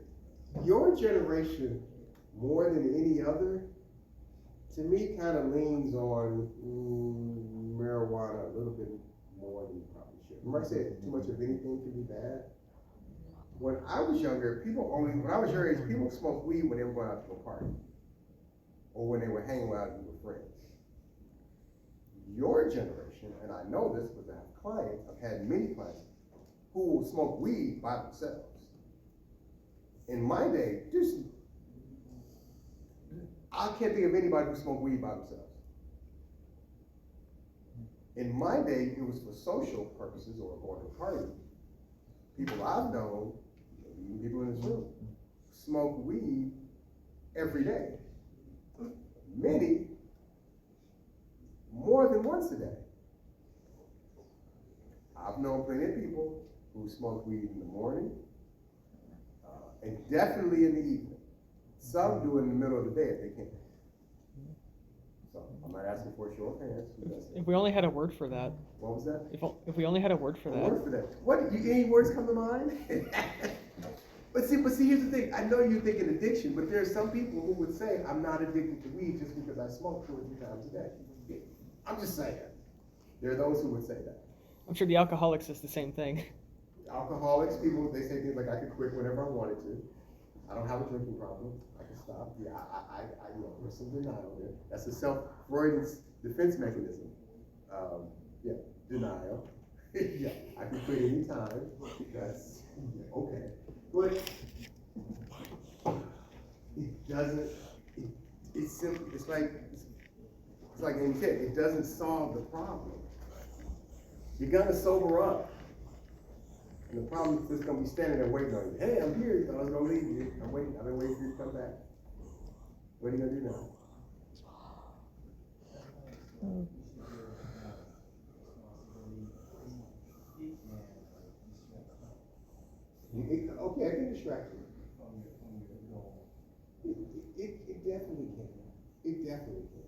your generation, more than any other, to me, kind of leans on marijuana a little bit more than you probably should. Remember I said too much of anything can be bad? When I was younger, when I was your age, people smoked weed when they were going out to a party. Or when they were hanging out with friends. Your generation, and I know this because I have clients, I've had many clients, who will smoke weed by themselves. In my day, I can't think of anybody who smoked weed by themselves. In my day, it was for social purposes or going to a party. People I've known, even people in this room, smoke weed every day. Many, more than once a day. I've known plenty of people who smoke weed in the morning, and definitely in the evening. Some do it in the middle of the day if they can. So I'm not asking for a show of hands. If we only had a word for that. What was that? If we only had a word for A that. word for that. What? Any words come to mind? But see, here's the thing. I know you think an addiction, but there are some people who would say, I'm not addicted to weed just because I smoke 2 or 3 times a day. I'm just saying. There are those who would say that. I'm sure the alcoholics is the same thing. Alcoholics, people, they say things like, I could quit whenever I wanted to. I don't have a drinking problem. I can stop. Yeah, you know, there's some denial there. That's a Freudian's defense mechanism. Yeah, denial. Yeah, I can quit anytime. That's okay. But it doesn't, it's simply, it's like Amy said, it doesn't solve the problem. You're gonna sober up. And the problem is just gonna be standing there waiting on you. Hey, I'm here, you thought I was gonna leave you. I've been waiting for you to come back. What are you gonna do now? Okay, I can distract you. It definitely can. It definitely can.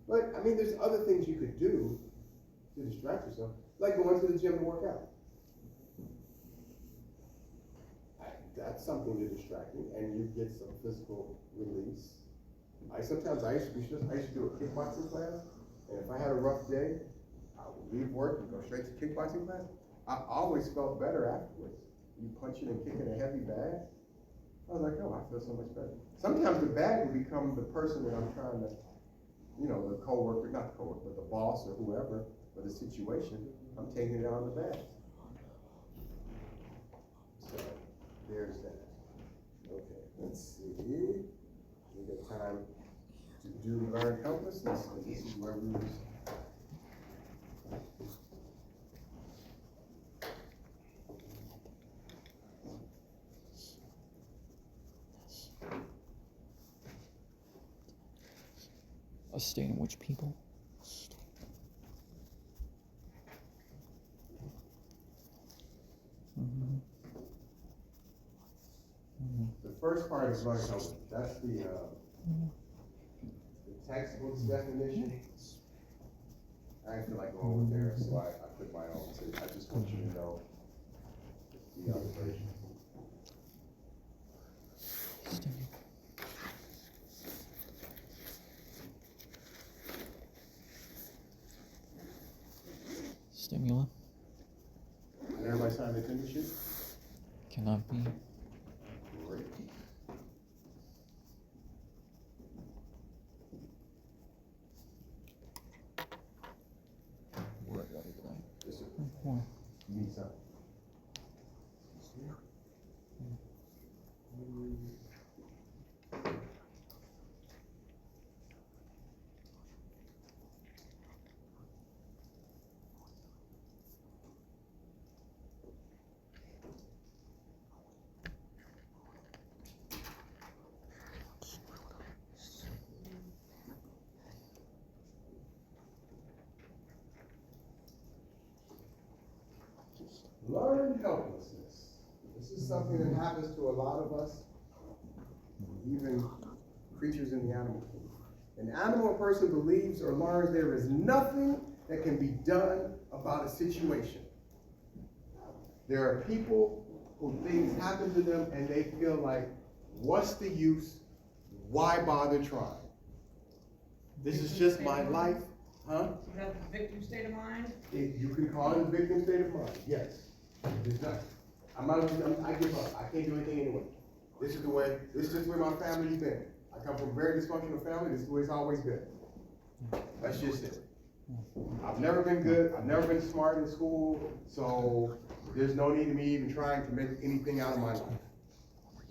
But, I mean, there's other things you could do to distract yourself, like going to the gym to work out. That's something to distract you, and you get some physical release. I used to do a kickboxing class, and if I had a rough day, I would leave work and go straight to kickboxing class. I always felt better afterwards. You punching and kicking a heavy bag, I was like, oh, I feel so much better. Sometimes the bag would become the person that I'm trying to, you know, the coworker, not the coworker, but the boss or whoever, or the situation, I'm taking it out of the bag. So, there's that. Okay, let's see. We got time to do learned helplessness, and this is where we was. A state in which people. The first part is learned helplessness. That's the textbook's definition. I didn't feel like going over there, so I put my own too. I just want you to know the other version. Stimulus And everybody signed the attendance sheet? cannot be. Great. Yes, sir. You need something? Learned helplessness. This is something that happens to a lot of us, even creatures in the animal kingdom. An animal or person believes or learns there is nothing that can be done about a situation. There are people who things happen to them and they feel like, what's the use? Why bother trying? This is just my life, huh? So that's the victim state of mind? You can call it a victim state of mind, yes. It's not. I give up. I can't do anything anyway. This is just the way my family's been. I come from a very dysfunctional family. This is the way it's always been. That's just it. I've never been good. I've never been smart in school. So there's no need of me even trying to make anything out of my life.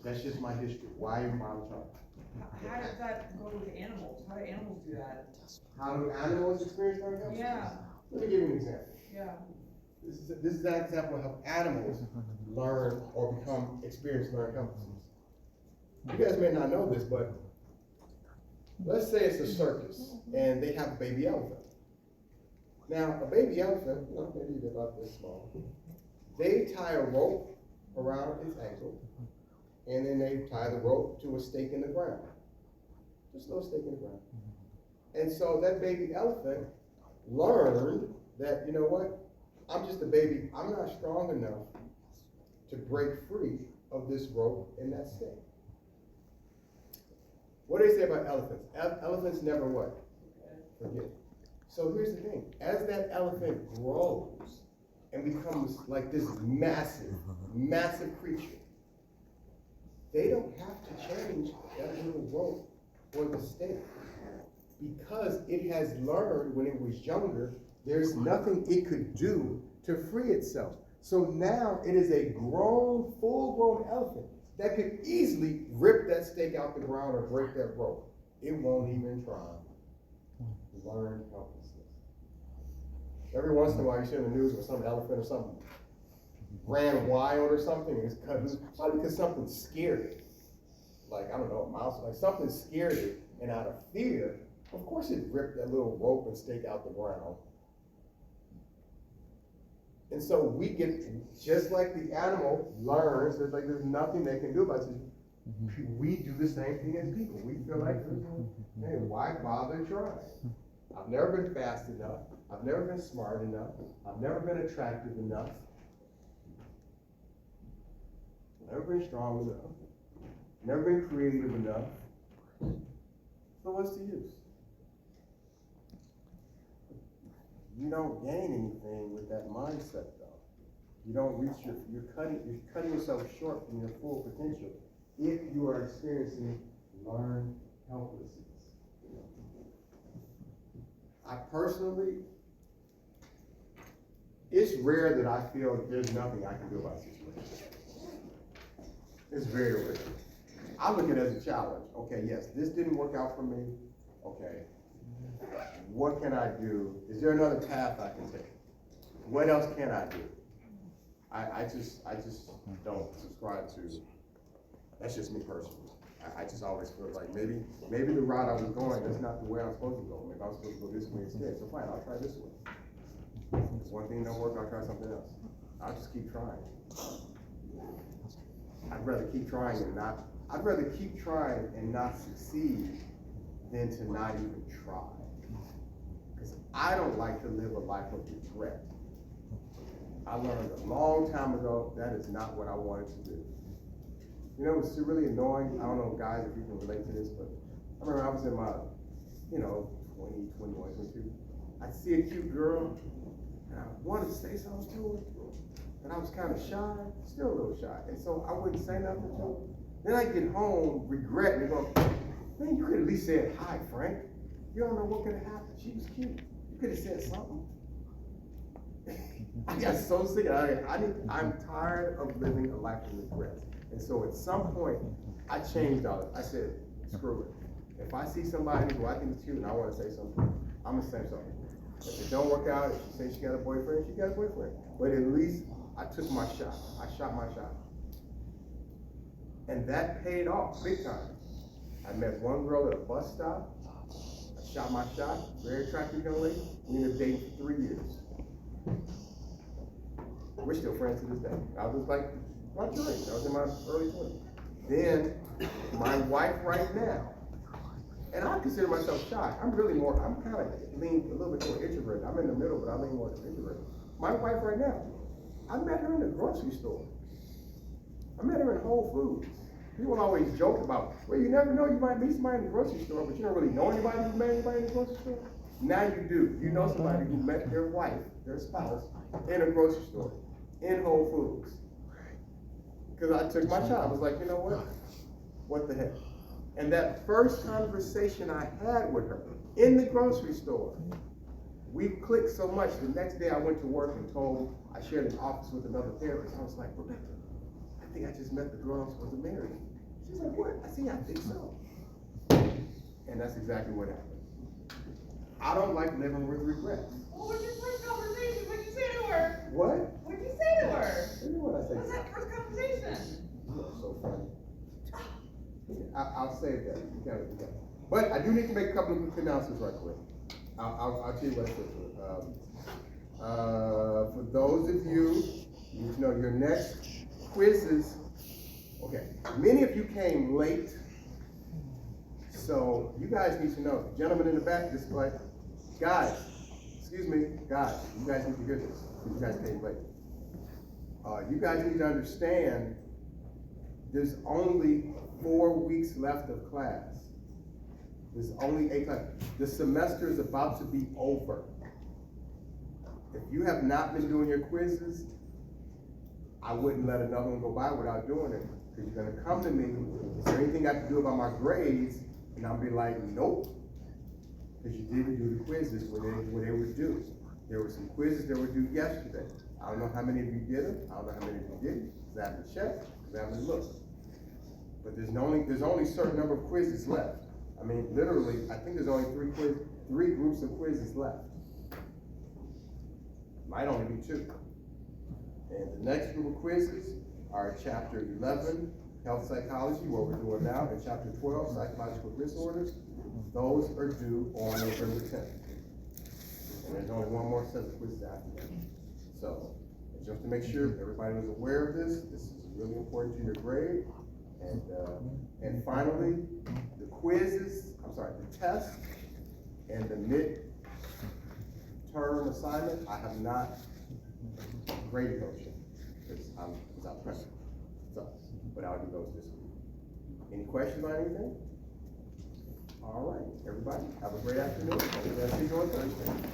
That's just my history. Why even bother trying? How does that go with animals? How do animals do that? How do animals experience learning helplessness? Yeah. Let me give you an example. Yeah. This is an example of how animals learn or experience learning helplessness. You guys may not know this, but let's say it's a circus and they have a baby elephant. Now, a baby elephant, well, maybe they're about this small, they tie a rope around its ankle and then they tie the rope to a stake in the ground. Just a little stake in the ground. And so that baby elephant learned that, you know what? I'm just a baby. I'm not strong enough to break free of this rope and that stick. What do they say about elephants? Elephants never what? Forget. So here's the thing. As that elephant grows and becomes like this massive, massive creature, they don't have to change that little rope or the stick because it has learned when it was younger, there's nothing it could do to free itself. So now it is a grown, full-grown elephant that could easily rip that stake out the ground or break that rope. It won't even try. Learn helplessness. Every once in a while you see in the news where some elephant or something ran wild or something and it's cut loose, probably because something scared it. Like, I don't know, a mouse, like something scared it, and out of fear, of course it ripped that little rope and stake out the ground. And so we get, just like the animal learns, there's nothing they can do about it. We do the same thing as people. We feel like, hey, why bother trying? I've never been fast enough. I've never been smart enough. I've never been attractive enough. Never been strong enough. Never been creative enough. So what's the use? You don't gain anything with that mindset, though. You don't reach you're cutting yourself short from your full potential if you are experiencing learned helplessness. I personally, it's rare that I feel there's nothing I can do about a situation. It's very rare. I look at it as a challenge. Okay, yes, this didn't work out for me. Okay. What can I do? Is there another path I can take? What else can I do? I just don't subscribe to, that's just me personally. I just always feel like maybe the route I was going, that's not the way I'm supposed to go. Maybe I'm supposed to go this way instead. So fine, I'll try this way. If one thing don't work, I'll try something else. I'll just keep trying. I'd rather keep trying and not succeed than to not even try. Because I don't like to live a life of regret. I learned a long time ago that is not what I wanted to do. You know, it's really annoying. I don't know, guys, if you can relate to this, but I remember I was in my, 20, 21, 22. I'd see a cute girl, and I wanted to say something to her, but I was kind of shy, still a little shy, and so I wouldn't say nothing to her. Then I get home, regretting and go, man, you could at least said, hi, Frank. You don't know what could have happened. She was cute. You could have said something. I got so sick of it. I'm tired of living a life of regrets. And so at some point, I changed all it. I said, screw it. If I see somebody who I think is cute and I want to say something, I'm going to say something. If it don't work out, if she says she got a boyfriend, she got a boyfriend. But at least I took my shot. I shot my shot. And that paid off big time. I met one girl at a bus stop. I shot my shot. Very attractive young lady. We ended up dating for 3 years. We're still friends to this day. I was like my 30s. I was in my early 20s. Then my wife right now, and I consider myself shy. I'm kind of lean a little bit more introverted. I'm in the middle, but I lean more introverted. My wife right now, I met her in the grocery store. I met her in Whole Foods. People always joke about, well, you never know, you might meet somebody in the grocery store, but you don't really know anybody who met anybody in the grocery store. Now you do. You know somebody who met their wife, their spouse, in a grocery store, in Whole Foods. Because I took my shot. I was like, you know what? What the heck? And that first conversation I had with her in the grocery store, we clicked so much. The next day I went to work and I shared an office with another therapist. I was like, Rebecca, I think I just met the girl I'm supposed to marry. She's like, what? I think so. And that's exactly what happened. I don't like living with regrets. What was your first conversation? What'd you say to her? What? What'd you say to her? What did I say? What was that first conversation? You are so funny. I'll save that. You got it. But I do need to make a couple of announcements right quick. I'll tell you what I said to her. For those of you, your next quizzes. Okay, many of you came late, so you guys need to know. The gentleman in the back display, guys, you guys need to hear this. You guys came late. You guys need to understand there's only 4 weeks left of class. There's only 8 classes. The semester is about to be over. If you have not been doing your quizzes, I wouldn't let another one go by without doing it. Because you're gonna come to me, is there anything I can do about my grades? And I'll be like, nope. Because you didn't do the quizzes where they were due. There were some quizzes that were due yesterday. I don't know how many of you did them. I don't know how many of you didn't, because I haven't checked, because I haven't looked. But there's only a certain number of quizzes left. I mean, literally, I think there's only 3 groups of quizzes left. Might only be 2. And the next group of quizzes are chapter 11, health psychology, what we're doing now, and chapter 12, psychological disorders. Those are due on November 10th. And there's only one more set of quizzes after that. So, just to make sure everybody was aware of this is really important to your grade. And finally, the quizzes, the test and the mid-term assignment, I have not graded those yet, because I'm without pressure. So, but I'll do those this week. Any questions on anything? All right, everybody, have a great afternoon. I'll see you on Thursday.